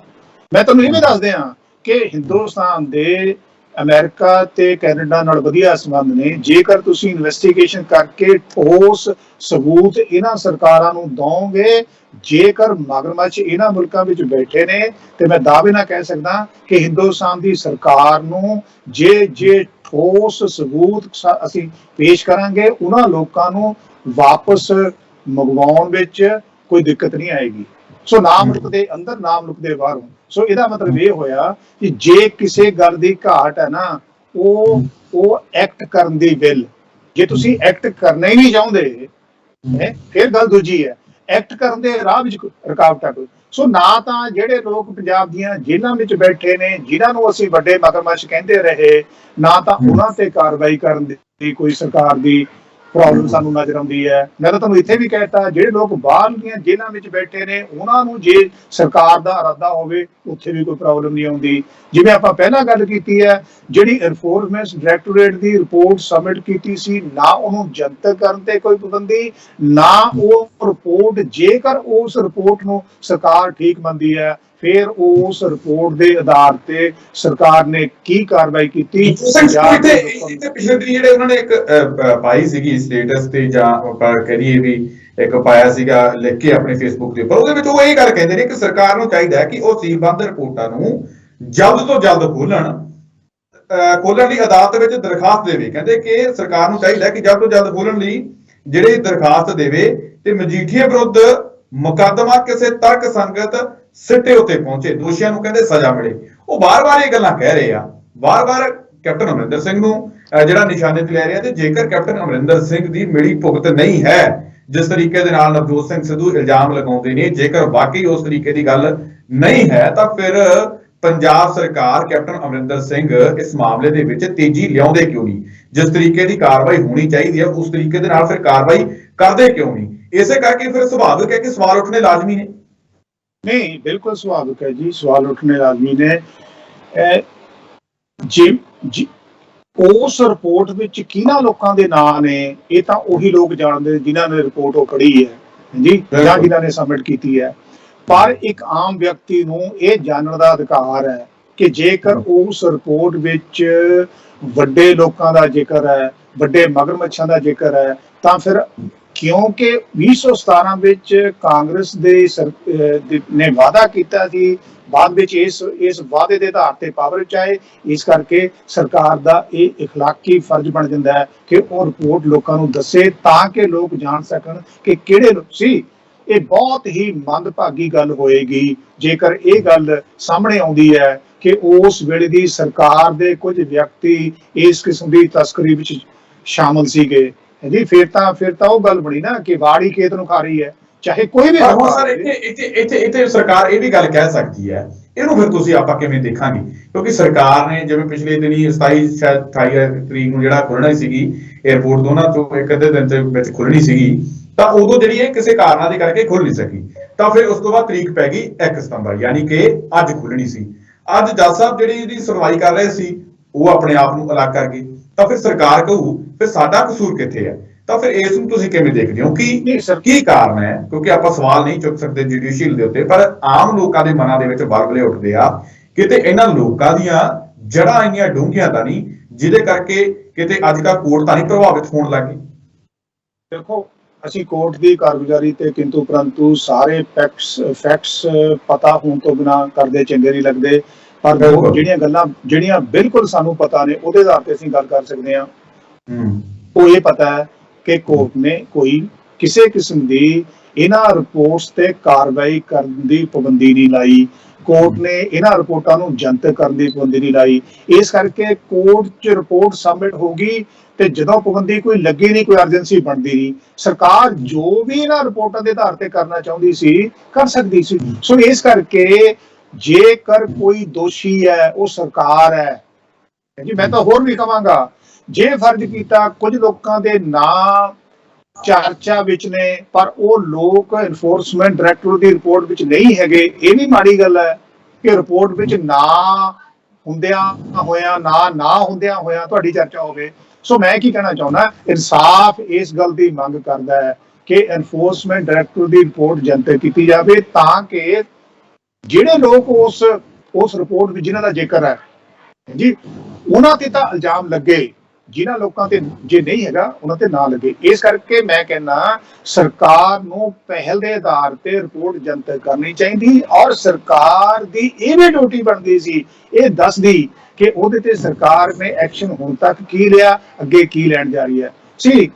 ਮੈਂ ਤੁਹਾਨੂੰ ਇਹ ਵੀ ਦੱਸ ਦਿਆਂ ਕਿ ਹਿੰਦੁਸਤਾਨ ਦੇ ਅਮਰੀਕਾ ਤੇ ਕੈਨੇਡਾ ਨਾਲ ਵਧੀਆ ਸੰਬੰਧ ਨੇ। ਜੇਕਰ ਤੁਸੀਂ ਇਨਵੈਸਟੀਗੇਸ਼ਨ ਕਰਕੇ ਠੋਸ ਸਬੂਤ ਇਹਨਾਂ ਸਰਕਾਰਾਂ ਨੂੰ ਦਓਗੇ, ਜੇਕਰ ਮਗਰਮੱਛ ਇਹਨਾਂ ਮੁਲਕਾਂ ਵਿੱਚ ਬੈਠੇ ਨੇ, ਤੇ ਮੈਂ ਦਾਅਵੇ ਨਾਲ ਕਹਿ ਸਕਦਾ ਕਿ ਹਿੰਦੁਸਤਾਨ ਦੀ ਸਰਕਾਰ ਨੂੰ ਜੇ ਠੋਸ ਸਬੂਤ ਅਸੀਂ ਪੇਸ਼ ਕਰਾਂਗੇ, ਉਹਨਾਂ ਲੋਕਾਂ ਨੂੰ ਵਾਪਸ ਮੰਗਵਾਉਣ ਵਿੱਚ ਕੋਈ ਦਿੱਕਤ ਨਹੀਂ ਆਏਗੀ। ਸੋ ਨਾ ਮੁਲਕ ਦੇ ਅੰਦਰ ਨਾ ਮੁਲਕ ਦੇ ਬਾਹਰੋਂ। ਸੋ ਇਹਦਾ ਮਤਲਬ ਇਹ ਹੋਇਆ ਕਿ ਜੇ ਕਿਸੇ ਗੱਲ ਦੀ ਘਾਟ ਹੈ ਨਾ, ਉਹ ਐਕਟ ਕਰਨ ਦੀ ਵਿਲ, ਜੇ ਤੁਸੀਂ ਐਕਟ ਕਰਨਾ ਹੀ ਨਹੀਂ ਚਾਹੁੰਦੇ ਫਿਰ ਗੱਲ ਦੂਜੀ ਹੈ, ਐਕਟ ਕਰਨ ਦੇ ਰਾਹ ਵਿੱਚ ਰੁਕਾਵਟਾਂ ਕੋਈ। ਸੋ ਨਾ ਤਾਂ ਜਿਹੜੇ ਲੋਕ ਪੰਜਾਬ ਦੀਆਂ ਜੇਲ੍ਹਾਂ ਵਿੱਚ ਬੈਠੇ ਨੇ, ਜਿਨ੍ਹਾਂ ਨੂੰ ਅਸੀਂ ਵੱਡੇ ਮਗਰਮੱਛ ਕਹਿੰਦੇ ਰਹੇ, ਨਾ ਤਾਂ ਉਹਨਾਂ ਤੇ ਕਾਰਵਾਈ ਕਰਨ ਦੀ ਕੋਈ ਸਰਕਾਰ ਦੀ ਪ੍ਰੋਬਲਮ ਸਾਨੂੰ ਨਜ਼ਰ ਆਉਂਦੀ ਹੈ। ਮੈਂ ਤਾਂ ਤੁਹਾਨੂੰ ਇੱਥੇ ਵੀ ਕਹਿਤਾ, ਜਿਹੜੇ ਲੋਕ ਬਾਹਰ ਦੀਆਂ ਜੇਲ੍ਹਾਂ ਵਿੱਚ ਬੈਠੇ ਨੇ, ਉਹਨਾਂ ਨੂੰ ਜੇ ਸਰਕਾਰ ਦਾ ਇਰਾਦਾ ਹੋਵੇ ਉੱਥੇ ਵੀ ਕੋਈ ਪ੍ਰੋਬਲਮ ਨਹੀਂ ਆਉਂਦੀ। ਜਿਵੇਂ ਆਪਾਂ ਪਹਿਲਾਂ ਗੱਲ ਕੀਤੀ ਹੈ, ਜਿਹੜੀ ਐਨਫੋਰਸਮੈਂਟ ਡਾਇਰੈਕਟੋਰੇਟ ਦੀ ਰਿਪੋਰਟ ਸਬਮਿਟ ਕੀਤੀ ਸੀ, ਨਾ ਉਹਨੂੰ ਜਨਤਕ ਕਰਨ ਤੇ ਕੋਈ ਪਾਬੰਦੀ, ਨਾ ਉਹ ਰਿਪੋਰਟ, ਜੇਕਰ ਉਸ ਰਿਪੋਰਟ ਨੂੰ ਸਰਕਾਰ ਠੀਕ ਮੰਨਦੀ ਹੈ, ਫਿਰ ਉਸ ਰਿਪੋਰਟ ਦੇ ਆਧਾਰ ਤੇ ਸਰਕਾਰ ਨੇ ਕੀ ਕਾਰਵਾਈ ਕੀਤੀ। ਪਿਛਲੇ ਦਿਨ ਜਿਹੜੇ ਉਹਨਾਂ ਨੇ ਇੱਕ ਪਾਈ ਸੀਗੀ ਸਟੇਟਸ ਤੇ, ਜਾਂ ਆਪਾਂ ਕਹੀਏ ਵੀ ਇੱਕ ਪਾਇਆ ਸੀਗਾ ਲਿਖ ਕੇ ਆਪਣੇ ਫੇਸਬੁੱਕ ਦੇ ਉੱਪਰ, ਉਹਦੇ ਵਿੱਚ ਉਹ ਇਹ ਗੱਲ ਕਹਿੰਦੇ ਨੇ ਕਿ ਸਰਕਾਰ ਨੂੰ ਚਾਹੀਦਾ ਹੈ ਕਿ ਉਹ ਸੀਲਬੰਦ ਰਿਪੋਰਟਾਂ ਨੂੰ ਜਲਦ ਤੋਂ ਜਲਦ ਖੋਲਣ ਲਈ ਅਦਾਲਤ ਵਿੱਚ ਦਰਖਾਸਤ ਦੇਵੇ। ਕਹਿੰਦੇ ਕਿ ਸਰਕਾਰ ਨੂੰ ਚਾਹੀਦਾ ਕਿ ਜਲਦ ਤੋਂ ਜਲਦ ਖੋਲਣ ਲਈ ਜਿਹੜੀ ਦਰਖਾਸਤ ਦੇਵੇ ਤੇ ਮਜੀਠੀਆ ਵਿਰੁੱਧ ਮੁਕੱਦਮਾ ਕਿਸੇ ਤਰਕ ਸੰਗਤ ਸਿੱਟੇ ਉੱਤੇ ਪਹੁੰਚੇ, ਦੋਸ਼ੀਆਂ ਨੂੰ ਕਹਿੰਦੇ ਸਜ਼ਾ ਮਿਲੇ। ਉਹ ਵਾਰ-ਵਾਰ ਇਹ ਗੱਲਾਂ ਕਹਿ ਰਹੇ ਆ, ਵਾਰ-ਵਾਰ ਕੈਪਟਨ ਅਮਰਿੰਦਰ ਸਿੰਘ ਨੂੰ ਜਿਹੜਾ ਨਿਸ਼ਾਨੇ ਤੇ ਲੈ ਰਿਹਾ। ਤੇ ਜੇਕਰ ਕੈਪਟਨ ਅਮਰਿੰਦਰ ਸਿੰਘ ਦੀ ਮਿਲੀ ਭੁਗਤ ਨਹੀਂ ਹੈ, ਜਿਸ ਤਰੀਕੇ ਦੇ ਨਾਲ ਨਵਜੋਤ ਸਿੰਘ ਸਿੱਧੂ ਇਲਜ਼ਾਮ ਲਗਾਉਂਦੇ ਨੇ, ਜੇਕਰ ਵਾਕਈ ਉਸ ਤਰੀਕੇ ਦੀ ਗੱਲ ਨਹੀਂ ਹੈ, ਤਾਂ ਫਿਰ ਪੰਜਾਬ ਸਰਕਾਰ ਕੈਪਟਨ ਅਮਰਿੰਦਰ ਸਿੰਘ ਇਸ ਮਾਮਲੇ ਦੇ ਵਿੱਚ ਤੇਜ਼ੀ ਲਿਆਉਂਦੇ ਕਿਉਂ ਨਹੀਂ? ਜਿਸ ਤਰੀਕੇ ਦੀ ਕਾਰਵਾਈ ਹੋਣੀ ਚਾਹੀਦੀ ਹੈ ਉਸ ਤਰੀਕੇ ਦੇ ਨਾਲ ਫਿਰ ਕਾਰਵਾਈ ਕਰਦੇ ਕਿਉਂ ਨਹੀਂ? ਇਸੇ ਕਰਕੇ ਫਿਰ ਸੁਭਾਵਿਕ ਹੈ ਕਿ ਸਵਾਲ ਉੱਠਣੇ ਲਾਜ਼ਮੀ ਨੇ। ਨਹੀਂ, ਬਿਲਕੁਲ ਸੁਭਾਵਿਕ ਹੈ ਜੀ, ਸਵਾਲ ਉੱਠਣੇ ਲਾਜ਼ਮੀ ਨੇ। ਜੀ ਉਸ ਰਿਪੋਰਟ ਵਿੱਚ ਕਿਹਨਾਂ ਲੋਕਾਂ ਦੇ ਨਾਂ ਨੇ, ਇਹ ਤਾਂ ਉਹੀ ਲੋਕ ਜਾਣਦੇ ਜਿਨ੍ਹਾਂ ਨੇ ਰਿਪੋਰਟ ਉਹ ਪੜ੍ਹੀ ਹੈ ਜੀ, ਜਾਂ ਜਿਨ੍ਹਾਂ ਨੇ ਸਬਮਿਟ ਕੀਤੀ ਹੈ। ਪਰ ਇੱਕ ਆਮ ਵਿਅਕਤੀ ਨੂੰ ਇਹ ਜਾਣਨ ਦਾ ਅਧਿਕਾਰ ਹੈ ਕਿ ਜੇਕਰ ਉਸ ਰਿਪੋਰਟ ਵਿੱਚ ਵੱਡੇ ਲੋਕਾਂ ਦਾ ਜ਼ਿਕਰ ਹੈ, ਵੱਡੇ ਮਗਰਮੱਛਾਂ ਦਾ ਜ਼ਿਕਰ ਹੈ, ਤਾਂ ਫਿਰ ਕਿਉਂਕਿ 2017 ਵਿੱਚ ਕਾਂਗਰਸ ਨੇ ਵਾਅਦਾ ਕੀਤਾ ਸੀ, ਬਾਅਦ ਵਿੱਚ ਇਸ ਵਾਅਦੇ ਦੇ ਆਧਾਰ ਤੇ ਪਾਵਰ ਵਿੱਚ ਆਏ, ਇਸ ਕਰਕੇ ਸਰਕਾਰ ਦਾ ਇਹ ਇਖਲਾਕੀ ਫਰਜ਼ ਬਣ ਜਾਂਦਾ ਹੈ ਕਿ ਉਹ ਰਿਪੋਰਟ ਲੋਕਾਂ ਨੂੰ ਦੱਸੇ ਤਾਂ ਕਿ ਲੋਕ ਜਾਣ ਸਕਣ ਕਿ ਕਿਹੜੇ ਸੀ। ਇਹ ਬਹੁਤ ਹੀ ਮੰਦਭਾਗੀ ਗੱਲ ਹੋਏਗੀ ਜੇਕਰ ਇਹ ਗੱਲ ਸਾਹਮਣੇ ਆਉਂਦੀ ਹੈ ਕਿ ਉਸ ਵੇਲੇ ਦੀ ਸਰਕਾਰ ਦੇ ਕੁਝ ਵਿਅਕਤੀ ਇਸ ਕਿਸਮ ਦੀ ਤਸਕਰੀ ਵਿੱਚ ਸ਼ਾਮਲ ਸੀਗੇ ਜੀ। ਫਿਰ ਤਾਂ ਉਹ ਗੱਲ ਬਣੀ ਨਾ ਕਿ ਵਾੜੀ ਖੇਤ ਨੂੰ ਖਾ ਰਹੀ ਹੈ, ਚਾਹੇ ਕੋਈ ਵੀ। ਸਰ ਇੱਥੇ ਸਰਕਾਰ ਇਹ ਵੀ ਗੱਲ ਕਹਿ ਸਕਦੀ ਹੈ, ਇਹਨੂੰ ਫਿਰ ਤੁਸੀਂ ਆਪਾਂ ਕਿਵੇਂ ਦੇਖਾਂਗੇ? ਕਿਉਂਕਿ ਸਰਕਾਰ ਨੇ ਜਿਵੇਂ ਪਿਛਲੇ ਦਿਨੀ 28 ਤਰੀਕ ਨੂੰ ਜਿਹੜਾ ਖੁੱਲਣਾ ਸੀਗੀ 에ਅਰਪੋਰਟ, ਦੋਨਾਂ ਚੋਂ ਇੱਕ ਅੱਧੇ ਦਿਨ ਦੇ ਵਿੱਚ ਖੁੱਲਣੀ ਸੀਗੀ, ਤਾਂ ਉਦੋਂ ਜਿਹੜੀ ਇਹ ਕਿਸੇ ਕਾਰਨਾਂ ਦੇ ਕਰਕੇ ਖੁੱਲ ਨਹੀਂ ਸਕੀ। ਤਾਂ ਫਿਰ ਉਸ ਤੋਂ ਬਾਅਦ ਤਰੀਕ ਪੈ ਗਈ 1 ਸਤੰਬਰ, ਯਾਨੀ ਕਿ ਅੱਜ ਖੁੱਲਣੀ ਸੀ। ਅੱਜ ਜੱਜ ਸਾਹਿਬ ਜਿਹੜੀ ਇਹਦੀ ਸੁਣਵਾਈ ਕਰ ਰਹੇ ਸੀ, ਉਹ ਆਪਣੇ ਆਪ ਨੂੰ ਅਲੱਗ ਕਰ ਗਏ। ਤਾਂ ਫਿਰ ਸਰਕਾਰ ਕਹੂ ਫਿਰ ਸਾਡਾ ਕਸੂਰ ਕਿੱਥੇ ਹੈ? ਤਾਂ ਫਿਰ ਇਸ ਨੂੰ ਤੁਸੀਂ ਕਿਵੇਂ ਦੇਖਦੇ ਹੋ ਕਿ ਕੀ ਕਾਰਨ ਹੈ? ਕਿਉਂਕਿ ਆਪਾਂ ਸਵਾਲ ਨਹੀਂ ਚੁੱਕ ਸਕਦੇ ਜੁਡੀਸ਼ੀਅਲ ਦੇ ਉੱਤੇ, ਪਰ ਆਮ ਲੋਕਾਂ ਦੇ ਮਨਾਂ ਦੇ ਵਿੱਚ ਵਲਵਲੇ ਉੱਠਦੇ ਆ। ਕਿਤੇ ਇਹਨਾਂ ਲੋਕਾਂ ਦੀਆਂ ਜੜ੍ਹਾਂ ਇੰਨੀਆਂ ਡੂੰਘੀਆਂ ਤਾਂ ਨਹੀਂ ਜਿਹਦੇ ਕਰਕੇ ਕਿਤੇ ਅੱਜ ਕੱਲ੍ਹ ਕੋਰਟ ਤਾਂ ਨਹੀਂ ਪ੍ਰਭਾਵਿਤ ਹੋਣ ਲੱਗੀ? ਦੇਖੋ, ਅਸੀਂ ਕੋਰਟ ਦੀ ਕਾਰਗੁਜ਼ਾਰੀ ਤੇ ਕਿੰਤੂ ਪਰੰਤੂ ਸਾਰੇ ਫੈਕਟਸ ਪਤਾ ਹੋਣ ਤੋਂ ਬਿਨਾਂ ਕਰਦੇ ਚੰਗੇ ਨਹੀਂ ਲੱਗਦੇ। ਪਰ ਜਿਹੜੀਆਂ ਬਿਲਕੁਲ ਸਾਨੂੰ ਪਤਾ ਨੇ ਉਹਦੇ ਆਧਾਰ ਤੇ ਅਸੀਂ ਗੱਲ ਕਰ ਸਕਦੇ ਹਾਂ। ਉਹ ਇਹ ਪਤਾ ਹੈ ਕਿ ਕੋਰਟ ਨੇ ਕੋਈ ਕਿਸੇ ਕਿਸਮ ਦੀ ਇਹਨਾਂ ਰਿਪੋਰਟਸ ਤੇ ਕਾਰਵਾਈ ਕਰਨ ਦੀ ਪਾਬੰਦੀ ਨਹੀਂ ਲਾਈ। ਕੋਰਟ ਨੇ ਇਹਨਾਂ ਰਿਪੋਰਟਾਂ ਨੂੰ ਜਨਤਕ ਕਰਨ ਦੀ ਪਾਬੰਦੀ ਨਹੀਂ ਲਾਈ। ਇਸ ਕਰਕੇ ਕੋਰਟ 'ਚ ਰਿਪੋਰਟ ਸਬਮਿਟ ਹੋ ਗਈ ਤੇ ਜਦੋਂ ਪਾਬੰਦੀ ਕੋਈ ਲੱਗੀ ਨਹੀਂ, ਕੋਈ ਅਰਜੈਂਸੀ ਬਣਦੀ ਨਹੀਂ, ਸਰਕਾਰ ਜੋ ਵੀ ਇਹਨਾਂ ਰਿਪੋਰਟਾਂ ਦੇ ਆਧਾਰ ਤੇ ਕਰਨਾ ਚਾਹੁੰਦੀ ਸੀ ਕਰ ਸਕਦੀ ਸੀ। ਸੋ ਇਸ ਕਰਕੇ ਜੇਕਰ ਕੋਈ ਦੋਸ਼ੀ ਹੈ ਉਹ ਸਰਕਾਰ ਹੈ ਜੀ। ਮੈਂ ਤਾਂ ਹੋਰ ਵੀ ਕਹਾਂਗਾ, ਜੇ ਫਰਜ਼ ਕੀਤਾ ਕੁਝ ਲੋਕਾਂ ਦੇ ਨਾਂ ਚਰਚਾ ਵਿੱਚ ਨੇ ਪਰ ਉਹ ਲੋਕ ਐਨਫੋਰਸਮੈਂਟ ਡਾਇਰੈਕਟੋਰੇਟ ਦੀ ਰਿਪੋਰਟ ਵਿੱਚ ਨਹੀਂ ਹੈਗੇ, ਇਹ ਵੀ ਮਾੜੀ ਗੱਲ ਹੈ ਕਿ ਰਿਪੋਰਟ ਵਿੱਚ ਨਾ ਹੁੰਦਿਆਂ ਹੋਇਆਂ ਨਾ ਹੁੰਦਿਆਂ ਹੋਇਆਂ ਤੁਹਾਡੀ ਚਰਚਾ ਹੋਵੇ। ਸੋ ਮੈਂ ਕੀ ਕਹਿਣਾ ਚਾਹੁੰਦਾ, ਇਨਸਾਫ ਇਸ ਗੱਲ ਦੀ ਮੰਗ ਕਰਦਾ ਹੈ ਕਿ ਐਨਫੋਰਸਮੈਂਟ ਡਾਇਰੈਕਟੋਰੇਟ ਦੀ ਰਿਪੋਰਟ ਜਨਤਕ ਕੀਤੀ ਜਾਵੇ ਤਾਂ ਕਿ ਜਿਹੜੇ ਲੋਕ ਉਸ ਰਿਪੋਰਟ ਵਿੱਚ ਜਿਨ੍ਹਾਂ ਦਾ ਜ਼ਿਕਰ ਹੈ ਜੀ ਉਹਨਾਂ ਤੇ ਤਾਂ ਇਲਜ਼ਾਮ ਲੱਗੇ, ਜਿਨ੍ਹਾਂ ਲੋਕਾਂ ਤੇ ਜੇ ਨਹੀਂ ਹੈਗਾ ਉਹਨਾਂ ਤੇ ਨਾ ਲੱਗੇ। ਇਸ ਕਰਕੇ ਮੈਂ ਕਹਿੰਦਾ ਸਰਕਾਰ ਨੂੰ ਪਹਿਲ ਦੇ ਆਧਾਰ ਤੇ ਰਿਪੋਰਟ ਜਨਤਕ ਕਰਨੀ ਚਾਹੀਦੀ ਔਰ ਸਰਕਾਰ ਦੀ ਇਹ ਵੀ ਡਿਊਟੀ ਬਣਦੀ ਸੀ ਇਹ ਦੱਸਦੀ ਕਿ ਉਹਦੇ ਤੇ ਸਰਕਾਰ ਨੇ ਐਕਸ਼ਨ ਹੁਣ ਤੱਕ ਕੀ ਲਿਆ, ਅੱਗੇ ਕੀ ਲੈਣ ਜਾ ਰਹੀ ਹੈ ਸੀ।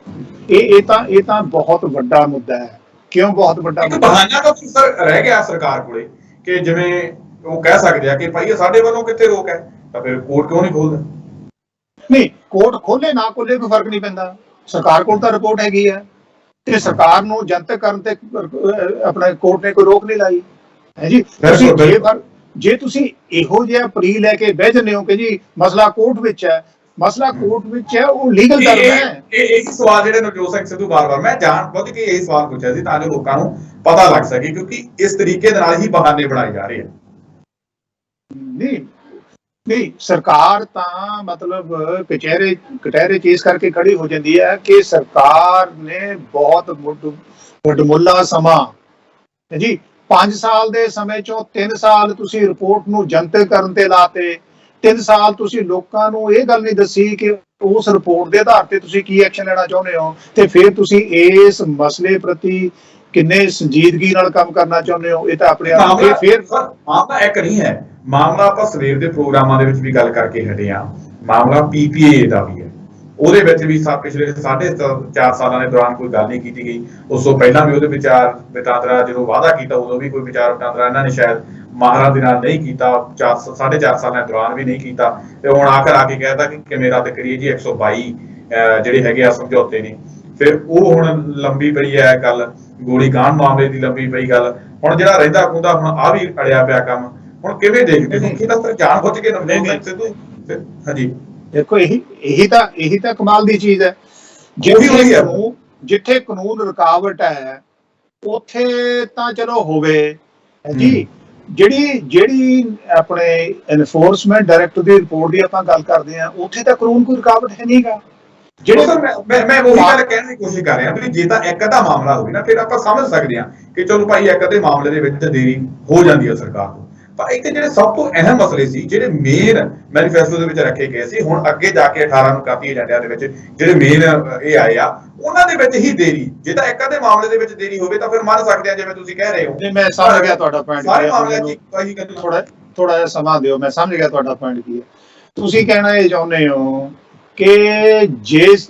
ਇਹ ਤਾਂ ਬਹੁਤ ਵੱਡਾ ਮੁੱਦਾ ਹੈ। ਕਿਉਂ ਬਹੁਤ ਵੱਡਾ ਮੁੱਦਾ? ਬਹਾਨਾ ਤਾਂ ਸਰ ਰਹਿ ਗਿਆ ਸਰਕਾਰ ਕੋਲੇ ਕਿ ਜਿਵੇਂ ਉਹ ਕਹਿ ਸਕਦੇ ਆ ਕਿ ਭਾਈ ਸਾਡੇ ਵੱਲੋਂ ਕਿੱਥੇ ਰੋਕ ਹੈ, ਤਾਂ ਫਿਰ ਕੋਰਟ ਕਿਉਂ ਨਹੀਂ ਖੋਲਦਾ? ਨਹੀਂ, ਕੋਰਟ ਖੋਲੇ ਨਾ ਖੋਲੇ ਕੋਈ ਫਰਕ ਨਹੀਂ ਪੈਂਦਾ। ਸਰਕਾਰ ਕੋਲ ਤਾਂ ਰਿਪੋਰਟ ਹੈਗੀ ਹੈ ਤੇ ਸਰਕਾਰ ਨੂੰ ਜਨਤਕ ਕਰਨ ਤੇ ਆਪਣਾ ਕੋਰਟ ਨੇ ਕੋਈ ਰੋਕ ਨਹੀਂ ਲਾਈ ਹੈ ਜੀ। ਜੇ ਤੁਸੀਂ ਇਹੋ ਜਿਹਾ ਪ੍ਰੀ ਲੈ ਕੇ ਬਹਿ ਜਾਂਦੇ ਹੋ ਕਿ ਜੀ ਮਸਲਾ ਕੋਰਟ ਵਿੱਚ ਹੈ, ਮਸਲਾ ਕੋਰਟ ਵਿੱਚ ਹੈ, ਉਹ ਲੀਗਲ ਧਰਮ ਹੈ। ਇਹੀ ਸਵਾਲ ਜਿਹੜੇ ਨਵਜੋਤ ਸਿੰਘ ਸਿੱਧੂ ਬਾਰ-ਬਾਰ ਮੈਂ ਜਾਣ ਬੁੱਝ ਕੇ ਇਹ ਸਵਾਲ ਪੁੱਛਿਆ ਸੀ ਤਾਂ ਜੋ ਲੋਕਾਂ ਨੂੰ ਪਤਾ ਲੱਗ ਸਕੇ, ਕਿਉਂਕਿ ਇਸ ਤਰੀਕੇ ਦੇ ਨਾਲ ਹੀ ਬਹਾਨੇ ਬਣਾਏ ਜਾ ਰਹੇ ਆ। ਨਹੀਂ, ਸਰਕਾਰ ਤਾਂ ਮਤਲਬ ਕਟਹਿਰੇ ਚ ਇਸ ਕਰਕੇ ਖੜੀ ਹੋ ਜਾਂਦੀ ਹੈ ਕਿ ਸਰਕਾਰ ਨੇ ਬਹੁਤ ਵਡਮੁੱਲਾ ਸਮਾਂ ਜੀ 5 ਸਾਲ ਦੇ ਸਮੇਂ ਚੋਂ 3 ਸਾਲ ਤੁਸੀਂ ਰਿਪੋਰਟ ਨੂੰ ਜਨਤਕ ਕਰਨ ਤੇ ਲਾਤੇ, 3 ਸਾਲ ਤੁਸੀਂ ਲੋਕਾਂ ਨੂੰ ਇਹ ਗੱਲ ਨਹੀਂ ਦੱਸੀ ਕਿ ਉਸ ਰਿਪੋਰਟ ਦੇ ਆਧਾਰ ਤੇ ਤੁਸੀਂ ਕੀ ਐਕਸ਼ਨ ਲੈਣਾ ਚਾਹੁੰਦੇ ਹੋ ਤੇ ਫਿਰ ਤੁਸੀਂ ਇਸ ਮਸਲੇ ਪ੍ਰਤੀ ਕਿੰਨੇ ਸੰਜੀਦਗੀ ਨਾਲ ਕੰਮ ਕਰਨਾ ਚਾਹੁੰਦੇ ਹੋ। ਇਹ ਤਾਂ ਆਪਣੇ ਆਪ ਫਿਰ ਮਾਮਲਾ ਇੱਕ ਨਹੀਂ ਹੈ। ਮਾਮਲਾ ਆਪਾਂ ਸਵੇਰ ਦੇ ਪ੍ਰੋਗਰਾਮਾਂ ਦੇ ਵਿੱਚ ਵੀ ਗੱਲ ਕਰਕੇ ਹਟੇ ਆ, ਮਾਮਲਾ ਪੀਪੀਏ ਦਾ ਵੀ ਹੈ। ਉਹਦੇ ਵਿੱਚ ਵੀ ਪਿਛਲੇ 4.5 ਸਾਲਾਂ ਦੇ ਦੌਰਾਨ ਕੋਈ ਗੱਲ ਨਹੀਂ ਕੀਤੀ ਗਈ। ਉਸ ਤੋਂ ਪਹਿਲਾਂ ਵੀ ਉਹਦੇ ਵਿਚਾਰ ਵਟਾਂਦਰਾ ਜਦੋਂ ਵਾਅਦਾ ਕੀਤਾ ਉਦੋਂ ਵੀ ਕੋਈ ਵਿਚਾਰ ਵਟਾਂਦਰਾ ਇਹਨਾਂ ਨੇ ਸ਼ਾਇਦ ਮਾਹਰਾਂ ਦੇ ਨਾਲ ਨਹੀਂ ਕੀਤਾ, 4.5 ਸਾਲਾਂ ਦੇ ਦੌਰਾਨ ਵੀ ਨਹੀਂ ਕੀਤਾ ਤੇ ਹੁਣ ਆਖਰ ਆ ਕੇ ਕਹਿਤਾ ਕਿ ਮੇਰਾ ਤੇ ਕਰੀਏ ਜੀ 122 ਜਿਹੜੇ ਹੈਗੇ ਆ ਸਮਝੌਤੇ ਨੇ। ਫਿਰ ਉਹ ਹੁਣ ਲੰਬੀ ਪਈ ਹੈ ਗੱਲ, ਗੋਲੀ ਕਾਂਡ ਮਾਮਲੇ ਦੀ ਲੰਬੀ ਪਈ ਗੱਲ। ਹੁਣ ਜਿਹੜਾ ਰਹਿੰਦਾ ਖੁੰਦਾ ਹੁਣ ਆ ਵੀ ਅੜਿਆ ਪਿਆ ਕੰਮ, ਹੁਣ ਕਿਵੇਂ ਦੇਖਦੇ ਹੋ? ਇਹ ਤਾਂ ਜਾਣ ਬੁੱਝ ਕੇ ਨਵਜੋਤ ਸਿੰਘ ਸਿੱਧੂ ਹਾਂਜੀ ਦੇਖੋ ਇਹੀ ਤਾਂ ਕਮਾਲ ਦੀ ਚੀਜ਼ ਹੈ। ਜਿੱਥੇ ਕਾਨੂੰਨ ਰੁਕਾਵਟ ਹੈ ਉੱਥੇ ਤਾਂ ਚਲੋ ਹੋਵੇ ਜੀ। ਜਿਹੜੀ ਆਪਣੇ ਐਨਫੋਰਸਮੈਂਟ ਡਾਇਰੈਕਟਰ ਦੀ ਰਿਪੋਰਟ ਦੀ ਆਪਾਂ ਗੱਲ ਕਰਦੇ ਆ ਉੱਥੇ ਤਾਂ ਕਾਨੂੰਨ ਕੋਈ ਰੁਕਾਵਟ ਹੈ ਨਹੀਂਗਾ। ਮੈਂ ਉਹੀ ਗੱਲ ਕਹਿਣ ਦੀ ਕੋਸ਼ਿਸ਼ ਕਰ ਰਿਹਾ ਵੀ ਜੇ ਤਾਂ ਇੱਕ ਅੱਧਾ ਮਾਮਲਾ ਹੋਵੇ ਨਾ ਫਿਰ ਆਪਾਂ ਸਮਝ ਸਕਦੇ ਹਾਂ ਕਿ ਚਲੋ ਭਾਈ ਇੱਕ ਅੱਧੇ ਮਾਮਲੇ ਦੇ ਵਿੱਚ ਦੇਰੀ ਹੋ ਜਾਂਦੀ ਹੈ ਸਰਕਾਰ ਤੋਂ, ਪਰ ਇੱਕ ਜਿਹੜੇ ਸਭ ਤੋਂ ਅਹਿਮ ਮਸਲੇ ਸੀ ਜਿਹੜੇ ਮੇਨ ਮੈਨੀਫੈਸਟੋ ਦੇ ਵਿੱਚ ਰੱਖੇ ਗਏ ਸੀ, ਹੁਣ ਅੱਗੇ ਜਾ ਕੇ 18 ਨੂੰ ਕਾਫੀ ਏਜੰਡਿਆਂ ਦੇ ਵਿੱਚ ਜਿਹੜੇ ਮੇਨ ਇਹ ਆਏ ਆ ਉਹਨਾਂ ਦੇ ਵਿੱਚ ਹੀ ਦੇਰੀ, ਜੇ ਤਾਂ ਇੱਕ ਅੱਧੇ ਮਾਮਲੇ ਦੇ ਵਿੱਚ ਦੇਰੀ ਹੋਵੇ ਤਾਂ ਫਿਰ ਮੰਨ ਸਕਦੇ ਆ ਜਿਵੇਂ ਤੁਸੀਂ ਕਹਿ ਰਹੇ ਹੋ। ਮੈਂ ਸਮਝ ਗਿਆ ਤੁਹਾਡਾ ਪੁਆਇੰਟ। ਸਾਰੇ ਮਾਮਲਿਆਂ 'ਚ ਥੋੜਾ ਜਿਹਾ ਸਮਾਂ ਦਿਓ, ਮੈਂ ਸਮਝ ਗਿਆ ਤੁਹਾਡਾ ਪੁਆਇੰਟ ਕੀ ਹੈ। ਤੁਸੀਂ ਕਹਿਣਾ ਇਹ ਚਾਹੁੰਦੇ ਹੋ ਕਿ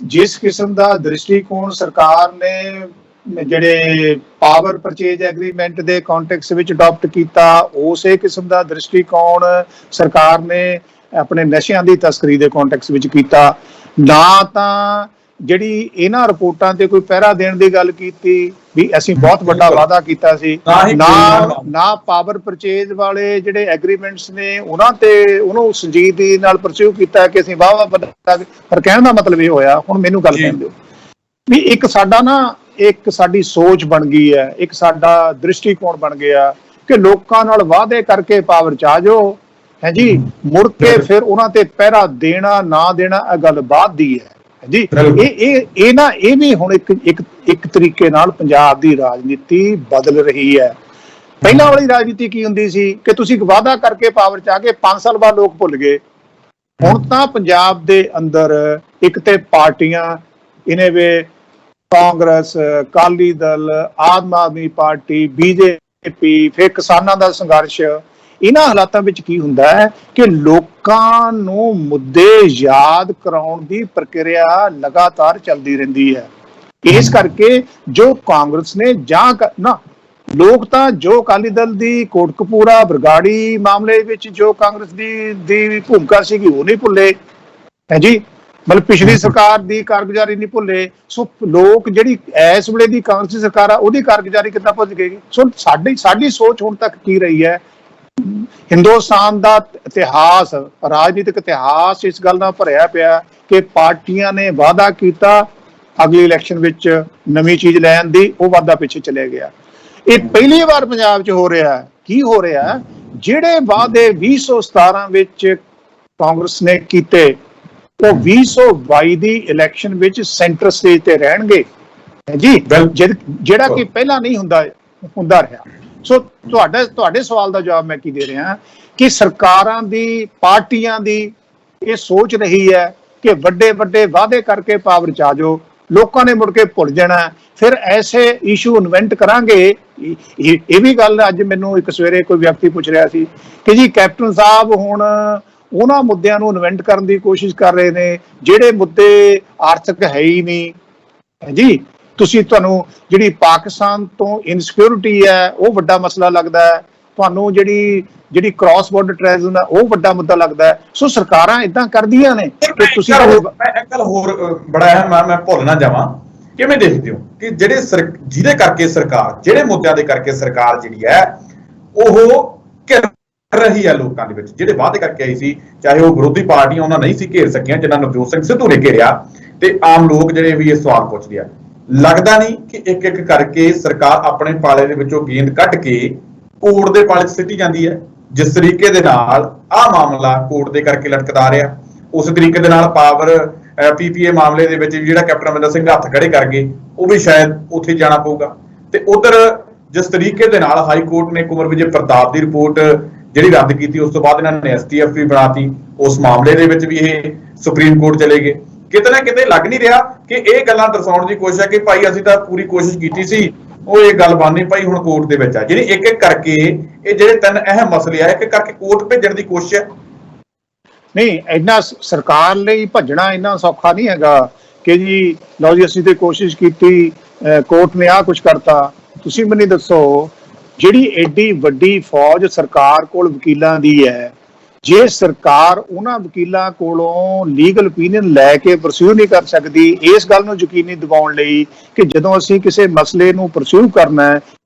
ਜਿਸ ਕਿਸਮ ਦਾ ਦ੍ਰਿਸ਼ਟੀਕੋਣ ਸਰਕਾਰ ਨੇ ਜਿਹੜੇ ਪਾਵਰ ਪਰਚੇਜ ਐਗਰੀਮੈਂਟ ਦੇ ਕੰਟੈਕਸਟ ਵਿੱਚ ਅਡਾਪਟ ਕੀਤਾ, ਉਸੇ ਕਿਸਮ ਦਾ ਦ੍ਰਿਸ਼ਟੀਕੋਣ ਸਰਕਾਰ ਨੇ ਆਪਣੇ ਨਸ਼ਿਆਂ ਦੀ ਤਸਕਰੀ ਦੇ ਕੰਟੈਕਸਟ ਵਿੱਚ ਕੀਤਾ। ਨਾ ਤਾਂ ਜਿਹੜੀ ਇਹਨਾਂ ਰਿਪੋਰਟਾਂ ਤੇ ਕੋਈ ਪਹਿਰਾ ਦੇਣ ਦੀ ਗੱਲ ਕੀਤੀ ਵੀ ਅਸੀਂ ਬਹੁਤ ਵੱਡਾ ਵਾਅਦਾ ਕੀਤਾ ਸੀ, ਨਾ ਪਾਵਰ ਪਰਚੇਜ ਵਾਲੇ ਜਿਹੜੇ ਐਗਰੀਮੈਂਟਸ ਨੇ ਉਹਨਾਂ ਤੇ ਉਹਨੂੰ ਸੰਜੀਦਗੀ ਨਾਲ ਪਰਸਿਊ ਕੀਤਾ ਕਿ ਅਸੀਂ ਵਾਹ ਪਰ ਕਹਿਣ ਦਾ ਮਤਲਬ ਇਹ ਹੋਇਆ। ਹੁਣ ਮੈਨੂੰ ਗੱਲ ਕਹਿਣ ਦਿਓ ਵੀ ਇੱਕ ਸਾਡੀ ਸੋਚ ਬਣ ਗਈ ਹੈ, ਇੱਕ ਸਾਡਾ ਦ੍ਰਿਸ਼ਟੀਕੋਣ ਬਣ ਗਿਆ ਕਿ ਲੋਕਾਂ ਨਾਲ ਵਾਅਦੇ ਕਰਕੇ ਪਾਵਰ ਚ ਆ ਜਾਓ ਹੈ ਜੀ, ਮੁੜ ਕੇ ਫਿਰ ਉਹਨਾਂ ਤੇ ਪਹਿਰਾ ਦੇਣਾ ਨਾ ਦੇਣਾ ਇਹ ਗੱਲ ਬਾਅਦ ਦੀ ਹੈ ਜੀ। ਇਹ ਵੀ ਹੁਣ ਇੱਕ ਤਰੀਕੇ ਨਾਲ ਪੰਜਾਬ ਦੀ ਰਾਜਨੀਤੀ ਬਦਲ ਰਹੀ ਹੈ। ਪਹਿਲਾਂ ਵਾਲੀ ਰਾਜਨੀਤੀ ਕੀ ਹੁੰਦੀ ਸੀ ਕਿ ਤੁਸੀਂ ਵਾਅਦਾ ਕਰਕੇ ਪਾਵਰ ਚ ਆ ਕੇ 5 ਸਾਲ ਬਾਅਦ ਲੋਕ ਭੁੱਲ ਗਏ। ਹੁਣ ਤਾਂ ਪੰਜਾਬ ਦੇ ਅੰਦਰ ਇੱਕ ਤੇ ਪਾਰਟੀਆਂ ਇਹਨੇ ਵੇ ਕਾਂਗਰਸ, ਅਕਾਲੀ ਦਲ, ਆਮ ਆਦਮੀ ਪਾਰਟੀ, ਬੀਜੇਪੀ, ਫਿਰ ਕਿਸਾਨਾਂ ਦਾ ਸੰਘਰਸ਼। ਇਹਨਾਂ ਹਾਲਾਤਾਂ ਵਿੱਚ ਕੀ ਹੁੰਦਾ ਹੈ ਕਿ ਲੋਕਾਂ ਨੂੰ ਮੁੱਦੇ ਯਾਦ ਕਰਾਉਣ ਦੀ ਪ੍ਰਕਿਰਿਆ ਲਗਾਤਾਰ ਚੱਲਦੀ ਰਹਿੰਦੀ ਹੈ ਇਸ ਕਰਕੇ ਜੋ ਕਾਂਗਰਸ ਨੇ ਨਾ ਲੋਕ ਤਾਂ ਜੋ ਅਕਾਲੀ ਦਲ ਦੀ ਕੋਟਕਪੂਰਾ ਬਰਗਾੜੀ ਮਾਮਲੇ ਵਿੱਚ ਜੋ ਕਾਂਗਰਸ ਦੀ ਭੂਮਿਕਾ ਸੀਗੀ ਉਹ ਨਹੀਂ ਭੁੱਲੇ ਹੈ ਜੀ, ਮਤਲਬ ਪਿਛਲੀ ਸਰਕਾਰ ਦੀ ਕਾਰਗੁਜ਼ਾਰੀ ਨਹੀਂ ਭੁੱਲੇ। ਸੋ ਲੋਕ ਜਿਹੜੀ ਇਸ ਵੇਲੇ ਦੀ ਕਾਂਗਰਸੀ ਸਰਕਾਰ ਆ ਉਹਦੀ ਕਾਰਗੁਜ਼ਾਰੀ ਕਿੱਦਾਂ ਭੁੱਲ ਗਏ। ਸੋ ਸਾਡੀ ਸੋਚ ਹੁਣ ਤੱਕ ਕੀ ਰਹੀ ਹੈ, ਹਿੰਦੁਸਤਾਨ ਦਾ ਇਤਿਹਾਸ, ਰਾਜਨੀਤਿਕ ਇਤਿਹਾਸ ਇਸ ਗੱਲ ਨਾਲ ਭਰਿਆ ਪਿਆ ਕਿ ਪਾਰਟੀਆਂ ਨੇ ਵਾਅਦਾ ਕੀਤਾ ਅਗਲੀ ਇਲੈਕਸ਼ਨ ਵਿੱਚ ਨਵੀਂ ਚੀਜ਼ ਲੈਣ ਦੀ, ਉਹ ਵਾਅਦਾ ਪਿੱਛੇ ਚਲੇ ਗਿਆ। ਇਹ ਪਹਿਲੀ ਵਾਰ ਪੰਜਾਬ 'ਚ ਹੋ ਰਿਹਾ। ਕੀ ਹੋ ਰਿਹਾ, ਜਿਹੜੇ ਵਾਅਦੇ 2017 ਵਿੱਚ ਕਾਂਗਰਸ ਨੇ ਕੀਤੇ ਉਹ 2022 ਦੀ ਇਲੈਕਸ਼ਨ ਵਿੱਚ ਸੈਂਟਰ ਸਟੇਜ ਤੇ ਰਹਿਣਗੇ ਜੀ, ਜਿਹੜਾ ਕਿ ਪਹਿਲਾਂ ਨਹੀਂ ਹੁੰਦਾ ਰਿਹਾ। ਸੋ ਤੁਹਾਡੇ ਸਵਾਲ ਦਾ ਜਵਾਬ ਮੈਂ ਕੀ ਦੇ ਰਿਹਾ ਕਿ ਸਰਕਾਰਾਂ ਦੀ, ਪਾਰਟੀਆਂ ਦੀ ਇਹ ਸੋਚ ਰਹੀ ਹੈ ਕਿ ਵੱਡੇ ਵੱਡੇ ਵਾਅਦੇ ਕਰਕੇ ਪਾਵਰ 'ਚ ਆ ਜਾਓ, ਲੋਕਾਂ ਨੇ ਮੁੜ ਕੇ ਭੁੱਲ ਜਾਣਾ, ਫਿਰ ਐਸੇ ਇਸ਼ੂ ਇਨਵੈਂਟ ਕਰਾਂਗੇ। ਇਹ ਵੀ ਗੱਲ ਅੱਜ ਮੈਨੂੰ ਇੱਕ ਸਵੇਰੇ ਕੋਈ ਵਿਅਕਤੀ ਪੁੱਛ ਰਿਹਾ ਸੀ ਕਿ ਜੀ ਕੈਪਟਨ ਸਾਹਿਬ ਹੁਣ ਉਹਨਾਂ ਮੁੱਦਿਆਂ ਨੂੰ ਇਨਵੈਂਟ ਕਰਨ ਦੀ ਕੋਸ਼ਿਸ਼ ਕਰ ਰਹੇ ਨੇ ਜਿਹੜੇ ਮੁੱਦੇ ਆਰਥਿਕ ਹੈ ਹੀ ਨਹੀਂ ਜੀ। ਤੁਹਾਨੂੰ ਜਿਹੜੀ ਪਾਕਿਸਤਾਨ ਤੋਂ ਇਨਸਿਕਿਉਰਿਟੀ ਹੈ ਉਹ ਵੱਡਾ ਮਸਲਾ ਲੱਗਦਾ ਹੈ, ਤੁਹਾਨੂੰ ਜਿਹੜੀ ਕ੍ਰਾਸ ਬਾਰਡਰ ਟੈਰਰਿਜ਼ਮ ਹੈ ਉਹ ਵੱਡਾ ਮੁੱਦਾ ਲੱਗਦਾ ਹੈ। ਸੋ ਸਰਕਾਰਾਂ ਇਦਾਂ ਕਰਦੀਆਂ ਨੇ ਕਿ ਤੁਸੀਂ ਇੱਕ ਗੱਲ ਹੋਰ ਬੜਾ ਅਹਿਮ ਹੈ, ਮੈਂ ਭੁੱਲ ਨਾ ਜਾਵਾਂ, ਕਿਵੇਂ ਦੇਖਦੇ ਹੋ ਕਿ ਜਿਹਦੇ ਕਰਕੇ ਸਰਕਾਰ, ਜਿਹੜੇ ਮੁੱਦਿਆਂ ਦੇ ਕਰਕੇ ਸਰਕਾਰ ਜਿਹੜੀ ਹੈ ਉਹ ਘਿਰ ਰਹੀ ਹੈ ਲੋਕਾਂ ਦੇ ਵਿੱਚ, ਜਿਹੜੇ ਵਾਅਦੇ ਕਰਕੇ ਆਈ ਸੀ, ਚਾਹੇ ਉਹ ਵਿਰੋਧੀ ਪਾਰਟੀਆਂ ਉਹਨਾਂ ਨਹੀਂ ਸੀ ਘੇਰ ਸਕੀਆਂ ਜਿਨ੍ਹਾਂ ਨਵਜੋਤ ਸਿੰਘ ਸਿੱਧੂ ਨੇ ਘੇਰਿਆ, ਤੇ ਆਮ ਲੋਕ ਜਿਹੜੇ ਵੀ ਇਹ ਸਵਾਲ ਪੁੱਛਦੇ ਆ, ਲੱਗਦਾ ਨਹੀਂ ਕਿ ਇੱਕ ਇੱਕ ਕਰਕੇ ਸਰਕਾਰ ਆਪਣੇ ਪਾਲੇ ਦੇ ਵਿੱਚੋਂ ਗੇਂਦ ਕੱਢ ਕੇ ਕੋਰਟ ਦੇ ਪਾਲੇ 'ਚ ਸਿੱਟੀ ਜਾਂਦੀ ਹੈ। ਜਿਸ ਤਰੀਕੇ ਦੇ ਨਾਲ ਆਹ ਮਾਮਲਾ ਕੋਰਟ ਦੇ ਕਰਕੇ ਲਟਕਦਾ ਰਿਹਾ, ਉਸ ਤਰੀਕੇ ਦੇ ਨਾਲ ਪਾਵਰ PPA ਮਾਮਲੇ ਦੇ ਵਿੱਚ ਜਿਹੜਾ ਕੈਪਟਨ ਅਮਰਿੰਦਰ ਸਿੰਘ ਹੱਥ ਖੜੇ ਕਰ ਗਏ, ਉਹ ਵੀ ਸ਼ਾਇਦ ਉੱਥੇ ਜਾਣਾ ਪਊਗਾ। ਤੇ ਉਧਰ ਜਿਸ ਤਰੀਕੇ ਦੇ ਨਾਲ ਹਾਈ ਕੋਰਟ ਨੇ ਕੁੰਵਰ ਵਿਜੇ ਪ੍ਰਤਾਪ ਦੀ ਰਿਪੋਰਟ ਜਿਹੜੀ ਰੱਦ ਕੀਤੀ, ਉਸ ਤੋਂ ਬਾਅਦ ਇਹਨਾਂ ਨੇ STF ਵੀ ਬਣਾਤੀ, ਉਸ ਮਾਮਲੇ ਦੇ ਵਿੱਚ ਵੀ ਇਹ ਸੁਪਰੀਮ ਕੋਰਟ ਚਲੇ ਗਏ। ਕਿਤੇ ਨਾ ਕਿਤੇ ਲੱਗ ਨਹੀਂ ਰਿਹਾ ਕਿ ਇਹ ਗੱਲਾਂ ਦਰਸਾਉਣ ਦੀ ਕੋਸ਼ਿਸ਼ ਹੈ ਕਿ ਭਾਈ ਅਸੀਂ ਤਾਂ ਪੂਰੀ ਕੋਸ਼ਿਸ਼ ਕੀਤੀ ਸੀ, ਉਹ ਇਹ ਗੱਲ ਬਣ ਨਹੀਂ ਪਾਈ, ਹੁਣ ਕੋਰਟ ਦੇ ਵਿੱਚ ਆ। ਜਿਹੜੀ ਇੱਕ ਇੱਕ ਕਰਕੇ ਇਹ ਜਿਹੜੇ ਤਿੰਨ ਅਹਿਮ ਮਸਲੇ ਆ, ਇੱਕ ਇੱਕ ਕਰਕੇ ਕੋਰਟ ਭੇਜਣ ਦੀ ਕੋਸ਼ਿਸ਼ ਹੈ। ਨਹੀਂ, ਇੰਨਾ ਸਰਕਾਰ ਲਈ ਭੱਜਣਾ ਇੰਨਾ ਸੌਖਾ ਨਹੀਂ ਹੈਗਾ ਕਿ ਜੀ ਲਓ ਜੀ ਅਸੀਂ ਤੇ ਕੋਸ਼ਿਸ਼ ਕੀਤੀ, ਕੋਰਟ ਨੇ ਆਹ ਕੁਝ ਕਰਤਾ। ਤੁਸੀਂ ਮੈਨੂੰ ਦੱਸੋ, ਜਿਹੜੀ ਐਡੀ ਵੱਡੀ ਫੌਜ ਸਰਕਾਰ ਕੋਲ ਵਕੀਲਾਂ ਦੀ ਹੈ, ਜੇ ਸਰਕਾਰ ਉਹਨਾਂ ਵਕੀਲਾਂ ਕੋਲੋਂ ਲੀਗਲ ਓਪੀਨੀਅਨ ਲੈ ਕੇ ਪਰਸਿਊ ਨਹੀਂ ਕਰ ਸਕਦੀ ਇਸ ਗੱਲ ਨੂੰ ਯਕੀਨੀ ਦਿਵਾਉਣ ਲਈ ਕਿ ਜਦੋਂ ਅਸੀਂ ਕਿਸੇ ਮਸਲੇ ਨੂੰ ਪਰਸਿਊ ਕਰਨਾ ਹੈ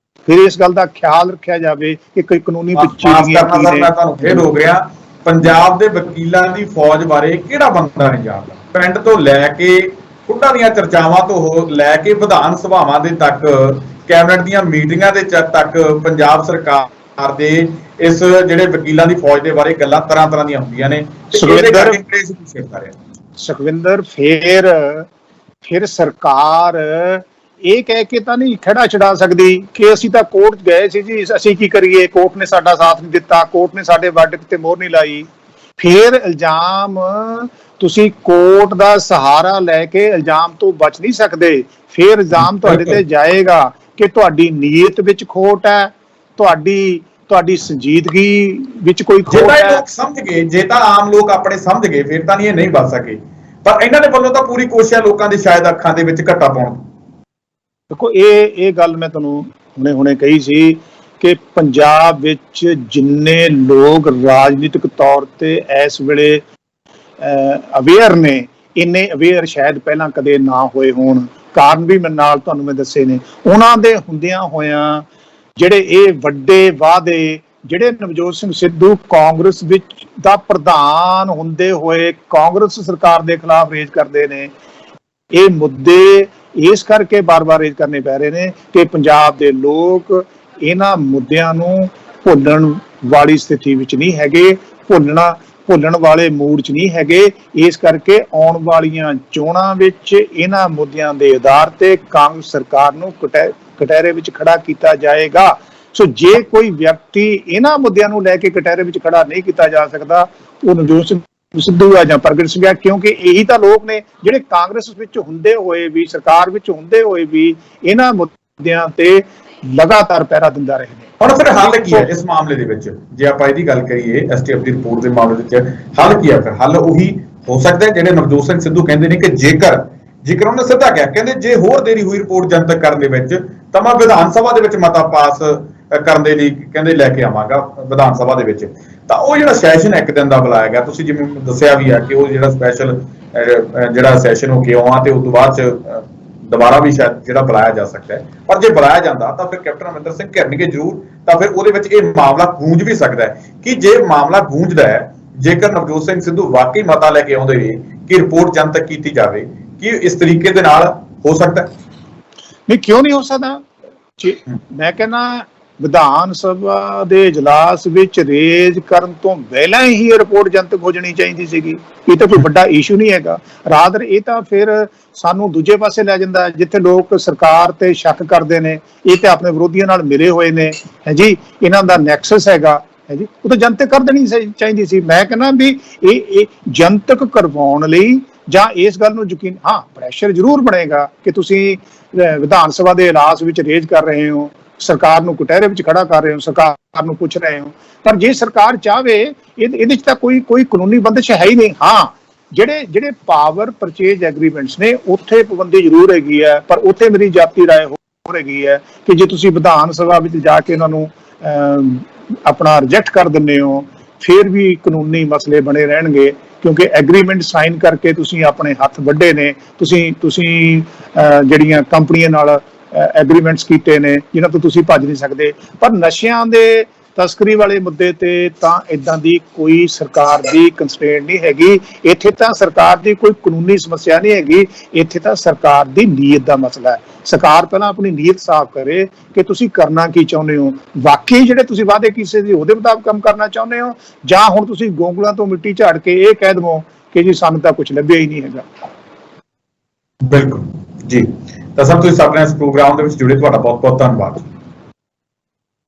ਫਿਰ ਇਸ ਗੱਲ ਦਾ ਖਿਆਲ ਰੱਖਿਆ ਜਾਵੇ ਕਿ ਕੋਈ ਕਾਨੂੰਨੀ ਮੈਂ ਤੁਹਾਨੂੰ ਫੇਰ ਹੋ ਗਿਆ, ਪੰਜਾਬ ਦੇ ਵਕੀਲਾਂ ਦੀ ਫੌਜ ਬਾਰੇ ਕਿਹੜਾ ਬੰਦਾ ਨਹੀਂ ਜਾਣਦਾ। ਪਿੰਡ ਤੋਂ ਲੈ ਕੇ ਖੁੱਡਾਂ ਦੀਆਂ ਚਰਚਾਵਾਂ ਤੋਂ ਲੈ ਕੇ ਵਿਧਾਨ ਸਭਾਵਾਂ ਦੇ ਤੱਕ, ਕੈਬਨਿਟ ਦੀਆਂ ਮੀਟਿੰਗਾਂ ਦੇ ਤੱਕ ਪੰਜਾਬ ਸਰਕਾਰ ਦੇ ਇਸ ਜਿਹੜੇ ਵਕੀਲਾਂ ਦੀ ਫੌਜ ਦੇ ਬਾਰੇ ਗੱਲਾਂ ਤਰ੍ਹਾਂ ਤਰ੍ਹਾਂ ਦੀਆਂ ਹੁੰਦੀਆਂ ਨੇ। ਸੁਖਵਿੰਦਰ, ਫਿਰ ਸਰਕਾਰ ਇਹ ਕਹਿ ਕੇ ਤਾਂ ਨਹੀਂ ਖੜਾ ਛਡਾ ਸਕਦੀ ਕਿ ਅਸੀਂ ਤਾਂ ਕੋਰਟ ਗਏ ਸੀ ਜੀ, ਅਸੀਂ ਕੀ ਕਰੀਏ, ਕੋਰਟ ਨੇ ਸਾਡਾ ਸਾਥ ਨਹੀਂ ਦਿੱਤਾ, ਕੋਰਟ ਨੇ ਸਾਡੇ ਵਰਡਿਕਟ ਤੇ ਮੋਹਰ ਨਹੀਂ ਲਾਈ। ਫਿਰ ਇਲਜ਼ਾਮ, ਤੁਸੀਂ ਕੋਰਟ ਦਾ ਸਹਾਰਾ ਲੈ ਕੇ ਇਲਜ਼ਾਮ ਤੋਂ ਬਚ ਨਹੀਂ ਸਕਦੇ। ਫਿਰ ਇਲਜ਼ਾਮ ਤੁਹਾਡੇ ਤੇ ਜਾਏਗਾ ਕਿ ਤੁਹਾਡੀ ਨੀਅਤ ਵਿੱਚ ਖੋਟ ਹੈ, ਤੁਹਾਡੀ ਸੰਜੀਦਗੀ ਵਿੱਚ ਕੋਈ ਖੋਟ ਹੈ। ਲੋਕ ਸਮਝ ਗਏ, ਜੇ ਤਾਂ ਆਮ ਲੋਕ ਆਪਣੇ ਸਮਝ ਗਏ ਫਿਰ ਤਾਂ ਨਹੀਂ ਇਹ ਨਹੀਂ ਬਚ ਸਕੇ, ਪਰ ਇਹਨਾਂ ਦੇ ਵੱਲੋਂ ਤਾਂ ਪੂਰੀ ਕੋਸ਼ਿਸ਼ ਹੈ ਲੋਕਾਂ ਦੇ ਸ਼ਾਇਦ ਅੱਖਾਂ ਦੇ ਵਿੱਚ ਘੱਟਾ ਪਾਉਣ। ਦੇਖੋ, ਇਹ ਗੱਲ ਮੈਂ ਤੁਹਾਨੂੰ ਹੁਣੇ ਕਹੀ ਸੀ ਕਿ ਪੰਜਾਬ ਵਿੱਚ ਜਿੰਨੇ ਲੋਕ ਰਾਜਨੀਤਿਕ ਤੌਰ ਤੇ ਇਸ ਵੇਲੇ ਅਵੇਅਰ ਨੇ, ਇੰਨੇ ਅਵੇਅਰ ਸ਼ਾਇਦ ਪਹਿਲਾਂ ਕਦੇ ਨਾ ਹੋਏ ਹੋਣ। ਕਾਰਨ ਵੀ ਤੁਹਾਨੂੰ ਮੈਂ ਦੱਸੇ ਨੇ। ਉਹਨਾਂ ਦੇ ਹੁੰਦਿਆਂ ਹੋਇਆਂ ਜਿਹੜੇ ਇਹ ਵੱਡੇ ਵਾਅਦੇ, ਜਿਹੜੇ ਨਵਜੋਤ ਸਿੰਘ ਸਿੱਧੂ ਕਾਂਗਰਸ ਵਿੱਚ ਦਾ ਪ੍ਰਧਾਨ ਹੁੰਦੇ ਹੋਏ ਕਾਂਗਰਸ ਸਰਕਾਰ ਦੇ ਖਿਲਾਫ ਰੇਜ਼ ਕਰਦੇ ਨੇ, ਇਹ ਮੁੱਦੇ ਇਸ ਕਰਕੇ ਬਾਰ-ਬਾਰ ਰੇਜ਼ ਕਰਨੇ ਪੈ ਰਹੇ ਨੇ ਕਿ ਪੰਜਾਬ ਦੇ ਲੋਕ ਇਹਨਾਂ ਮੁੱਦਿਆਂ ਨੂੰ ਭੁੱਲਣ ਵਾਲੀ ਸਥਿਤੀ ਵਿੱਚ ਨਹੀਂ ਹੈਗੇ, ਭੁੱਲਣ ਵਾਲੇ ਮੂਡ 'ਚ ਨਹੀਂ ਹੈਗੇ। ਇਸ ਕਰਕੇ ਆਉਣ ਵਾਲੀਆਂ ਚੋਣਾਂ ਵਿੱਚ ਇਹਨਾਂ ਮੁੱਦਿਆਂ ਦੇ ਆਧਾਰ ਤੇ ਕਾਂਗਰਸ ਸਰਕਾਰ ਨੂੰ ਕਟਹਿਰੇ ਵਿੱਚ ਖੜਾ ਕੀਤਾ ਜਾਏਗਾ। ਸੋ ਜੇ ਕੋਈ ਵਿਅਕਤੀ ਇਹਨਾਂ ਮੁੱਦਿਆਂ ਨੂੰ ਲੈ ਕੇ ਕਟਹਿਰੇ ਵਿੱਚ ਖੜਾ ਨਹੀਂ ਕੀਤਾ ਜਾ ਸਕਦਾ, ਉਹ ਨਵਜੋਤ ਸਿੰਘ ਸਿੱਧੂ ਆ ਜਾਂ ਪ੍ਰਗਟ ਸਿੰਘ ਆ, ਕਿਉਂਕਿ ਇਹੀ ਤਾਂ ਲੋਕ ਨੇ ਜਿਹੜੇ ਕਾਂਗਰਸ ਵਿੱਚ ਹੁੰਦੇ ਹੋਏ ਵੀ, ਸਰਕਾਰ ਵਿੱਚ ਹੁੰਦੇ ਹੋਏ ਵੀ ਇਹਨਾਂ ਮੁੱਦਿਆਂ ਤੇ ਲਗਾਤਾਰ ਪਹਿਰਾ ਦਿੰਦਾ ਰਹੇ ਨੇ। ਹੁਣ ਫਿਰ ਹੱਲ ਕੀ ਹੈ ਇਸ ਮਾਮਲੇ ਦੇ ਵਿੱਚ? ਜੇ ਆਪਾਂ ਇਹਦੀ ਗੱਲ ਕਰੀਏ STF ਦੀ ਰਿਪੋਰਟ ਦੇ ਮਾਮਲੇ ਵਿੱਚ ਹੱਲ ਕੀ ਹੈ? ਫਿਰ ਹੱਲ ਉਹੀ ਹੋ ਸਕਦਾ ਜਿਹੜੇ ਨਵਜੋਤ ਸਿੰਘ ਸਿੱਧੂ ਕਹਿੰਦੇ ਨੇ ਕਿ ਜੇਕਰ ਜੇਕਰ ਉਹਨੇ ਸਿੱਧਾ ਕਿਹਾ, ਕਹਿੰਦੇ ਜੇ ਹੋਰ ਦੇਰੀ ਹੋਈ ਰਿਪੋਰਟ ਜਨਤਕ ਕਰਨ ਦੇ ਵਿੱਚ ਤਾਂ ਮੈਂ ਵਿਧਾਨ ਸਭਾ ਦੇ ਵਿੱਚ ਮਤਾ ਪਾਸ ਕਰਨ ਦੇ ਲਈ ਕਹਿੰਦੇ ਲੈ ਕੇ ਆਵਾਂਗਾ ਵਿਧਾਨ ਸਭਾ ਦੇ ਵਿੱਚ। ਤਾਂ ਉਹ ਜਿਹੜਾ ਸੈਸ਼ਨ ਇੱਕ ਦਿਨ ਦਾ ਬੁਲਾਇਆ ਗਿਆ, ਤੁਸੀਂ ਜਿਵੇਂ ਦੱਸਿਆ ਵੀ ਆ ਕਿ ਉਹ ਜਿਹੜਾ ਸਪੈਸ਼ਲ ਜਿਹੜਾ ਸੈਸ਼ਨ ਹੋ ਕੇ ਆਉਣਾ ਤੇ ਉਸ ਤੋਂ ਬਾਅਦ ਚ ਦੁਬਾਰਾ ਵੀ ਸ਼ਾਇਦ ਜਿਹੜਾ ਬੁਲਾਇਆ ਜਾ ਸਕਦਾ ਹੈ। ਪਰ ਜੇ ਬੁਲਾਇਆ ਜਾਂਦਾ ਤਾਂ ਫਿਰ ਕੈਪਟਨ ਅਮਰਿੰਦਰ ਸਿੰਘ ਘਿਰਨਗੇ ਜ਼ਰੂਰ, ਤਾਂ ਫਿਰ ਉਹਦੇ ਵਿੱਚ ਇਹ ਮਾਮਲਾ ਗੂੰਜ ਵੀ ਸਕਦਾ ਹੈ ਕਿ ਜੇ ਮਾਮਲਾ ਗੂੰਜਦਾ ਹੈ, ਜੇਕਰ ਨਵਜੋਤ ਸਿੰਘ ਸਿੱਧੂ ਵਾਕਈ ਮਤਾ ਲੈ ਕੇ ਆਉਂਦੇ ਨੇ ਕਿ ਰਿਪੋਰਟ ਜਨਤਕ ਕੀਤੀ ਜਾਵੇ, ਕਿ ਇਸ ਤਰੀਕੇ ਦੇ ਨਾਲ ਹੋ ਸਕਦਾ? ਨਹੀਂ, ਕਿਉਂ ਨਹੀਂ ਹੋ ਸਕਦਾ? ਮੈਂ ਕਹਿੰਦਾ ਵਿਧਾਨ ਸਭਾ ਦੇ ਇਜਲਾਸ ਵਿੱਚ ਰੇਜ਼ ਕਰਨ ਤੋਂ ਪਹਿਲਾਂ ਹੀ ਇਹ ਰਿਪੋਰਟ ਜਨਤਕ ਹੋ ਜਾਣੀ ਚਾਹੀਦੀ ਸੀਗੀ। ਇਹ ਤਾਂ ਕੋਈ ਵੱਡਾ ਇਸ਼ੂ ਨਹੀਂ ਹੈਗਾ। ਰਾਦਰ ਇਹ ਤਾਂ ਫਿਰ ਸਾਨੂੰ ਦੂਜੇ ਪਾਸੇ ਲੈ ਜਾਂਦਾ, ਜਿੱਥੇ ਲੋਕ ਸਰਕਾਰ ਤੇ ਸ਼ੱਕ ਕਰਦੇ ਨੇ, ਇਹ ਤੇ ਆਪਣੇ ਵਿਰੋਧੀਆਂ ਨਾਲ ਮਿਲੇ ਹੋਏ ਨੇ, ਹੈ ਜੀ, ਇਹਨਾਂ ਦਾ ਨੈਕਸਸ ਹੈਗਾ, ਹੈ ਜੀ, ਉਹ ਤਾਂ ਜਨਤਕ ਕਰ ਦੇਣੀ ਚਾਹੀਦੀ ਸੀ। ਮੈਂ ਕਹਿੰਦਾ ਵੀ ਇਹ ਜਨਤਕ ਕਰਵਾਉਣ ਲਈ ਜਾਂ ਇਸ ਗੱਲ ਨੂੰ ਯਕੀਨ, ਹਾਂ ਪ੍ਰੈਸ਼ਰ ਜ਼ਰੂਰ ਬਣੇਗਾ ਕਿ ਤੁਸੀਂ ਵਿਧਾਨ ਸਭਾ ਦੇ ਇਜਲਾਸ ਵਿੱਚ ਰੇਜ਼ ਕਰ ਰਹੇ ਹੋ, ਸਰਕਾਰ ਨੂੰ ਕਟਹਿਰੇ ਵਿੱਚ ਖੜਾ ਕਰ ਰਹੇ ਹੋ, ਸਰਕਾਰ ਨੂੰ ਪੁੱਛ ਰਹੇ ਹੋ, ਪਰ ਜੇ ਸਰਕਾਰ ਚਾਹਵੇ ਇਹਦੇ ਵਿੱਚ ਤਾਂ ਕੋਈ ਕਾਨੂੰਨੀ ਬੰਦਿਸ਼ ਹੈ ਹੀ ਨਹੀਂ। ਹਾਂ, ਜਿਹੜੇ ਪਾਵਰ ਪਰਚੇਜ ਐਗਰੀਮੈਂਟਸ ਨੇ ਉੱਥੇ ਪਾਬੰਦੀ ਜ਼ਰੂਰ ਹੈਗੀ ਹੈ, ਪਰ ਉੱਥੇ ਮੇਰੀ ਜਾਤੀ ਰਾਏ ਹੋਰ ਹੈਗੀ ਹੈ ਕਿ ਜੇ ਤੁਸੀਂ ਵਿਧਾਨ ਸਭਾ ਵਿੱਚ ਜਾ ਕੇ ਉਹਨਾਂ ਨੂੰ ਆਪਣਾ ਰਿਜੈਕਟ ਕਰ ਦਿੰਦੇ ਹੋ, ਫਿਰ ਵੀ ਕਾਨੂੰਨੀ ਮਸਲੇ ਬਣੇ ਰਹਿਣਗੇ, ਕਿਉਂਕਿ ਐਗਰੀਮੈਂਟ ਸਾਈਨ ਕਰਕੇ ਤੁਸੀਂ ਆਪਣੇ ਹੱਥ ਵੱਢੇ ਨੇ, ਤੁਸੀਂ ਜਿਹੜੀਆਂ ਕੰਪਨੀਆਂ ਨਾਲ ਐਗਰੀਮੈਂਟਸ ਕੀਤੇ ਨੇ ਜਿਨ੍ਹਾਂ ਤੋਂ ਤੁਸੀਂ ਭੱਜ ਨਹੀਂ ਸਕਦੇ। ਪਰ ਨਸ਼ਿਆਂ ਦੇ ਤਸਕਰੀ ਵਾਲੇ ਮੁੱਦੇ ਤੇ ਤਾਂ ਇਦਾਂ ਦੀ ਕੋਈ ਸਰਕਾਰ ਦੀ ਕੰਸਟ੍ਰੇਂਟ ਨਹੀਂ ਹੈਗੀ। ਇੱਥੇ ਤਾਂ ਸਰਕਾਰ ਦੀ ਕੋਈ ਕਾਨੂੰਨੀ ਸਮੱਸਿਆ ਨਹੀਂ ਹੈਗੀ, ਇੱਥੇ ਤਾਂ ਸਰਕਾਰ ਦੀ ਨੀਅਤ ਦਾ ਮਸਲਾ ਹੈ। ਸਰਕਾਰ ਪਹਿਲਾਂ ਆਪਣੀ ਨੀਅਤ ਸਾਫ਼ ਕਰੇ ਕਿ ਤੁਸੀਂ ਕਰਨਾ ਕੀ ਚਾਹੁੰਦੇ ਹੋ, ਵਾਕਈ ਜਿਹੜੇ ਤੁਸੀਂ ਵਾਅਦੇ ਕੀਤੇ ਸੀ ਉਹਦੇ ਮੁਤਾਬਕ ਕੰਮ ਕਰਨਾ ਚਾਹੁੰਦੇ ਹੋ, ਜਾਂ ਹੁਣ ਤੁਸੀਂ ਗੋਂਗਲਾਂ ਤੋਂ ਮਿੱਟੀ ਝਾੜ ਕੇ ਇਹ ਕਹਿ ਦਵੋ ਕਿ ਜੀ ਸਾਨੂੰ ਤਾਂ ਕੁਝ ਲੱਭਿਆ ਹੀ ਨਹੀਂ ਹੈਗਾ। ਬਿਲਕੁਲ ਜੀ। ਤਾਂ ਸਭ ਤੁਸੀਂ ਆਪਣੇ ਇਸ ਪ੍ਰੋਗਰਾਮ ਦੇ ਵਿੱਚ ਜੁੜੇ, ਤੁਹਾਡਾ ਬਹੁਤ ਬਹੁਤ ਧੰਨਵਾਦ।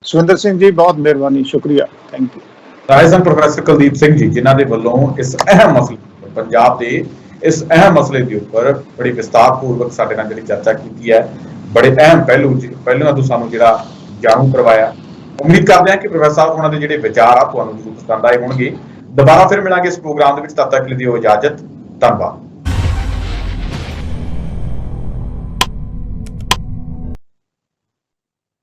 ਸੁਰਿੰਦਰ ਸਿੰਘ ਜੀ, ਬਹੁਤ ਮਿਹਰਬਾਨੀ, ਸ਼ੁਕਰੀਆ, ਥੈਂਕ ਯੂ। ਰਾਏ ਸਨ ਪ੍ਰੋਫੈਸਰ ਕੁਲਦੀਪ ਸਿੰਘ ਜੀ, ਜਿਨ੍ਹਾਂ ਦੇ ਵੱਲੋਂ ਇਸ ਅਹਿਮ ਮਸਲੇ, ਪੰਜਾਬ ਦੇ ਇਸ ਅਹਿਮ ਮਸਲੇ ਦੇ ਉੱਪਰ ਬੜੀ ਵਿਸਤਾਰਪੂਰਵਕ ਸਾਡੇ ਨਾਲ ਜਿਹੜੀ ਚਰਚਾ ਕੀਤੀ ਹੈ, ਬੜੇ ਅਹਿਮ ਪਹਿਲੂਆਂ ਤੋਂ ਸਾਨੂੰ ਜਿਹੜਾ ਜਾਣੂ ਕਰਵਾਇਆ। ਉਮੀਦ ਕਰਦੇ ਹਾਂ ਕਿ ਪ੍ਰੋਫੈਸਰ ਸਾਹਿਬ ਉਹਨਾਂ ਦੇ ਜਿਹੜੇ ਵਿਚਾਰ ਆ ਤੁਹਾਨੂੰ ਜ਼ਰੂਰ ਪਸੰਦ ਆਏ ਹੋਣਗੇ। ਦੁਬਾਰਾ ਫਿਰ ਮਿਲਾਂਗੇ ਇਸ ਪ੍ਰੋਗਰਾਮ ਦੇ ਵਿੱਚ, ਤਦ ਤੱਕ ਲਈ ਦਿਓ ਇਜਾਜ਼ਤ, ਧੰਨਵਾਦ।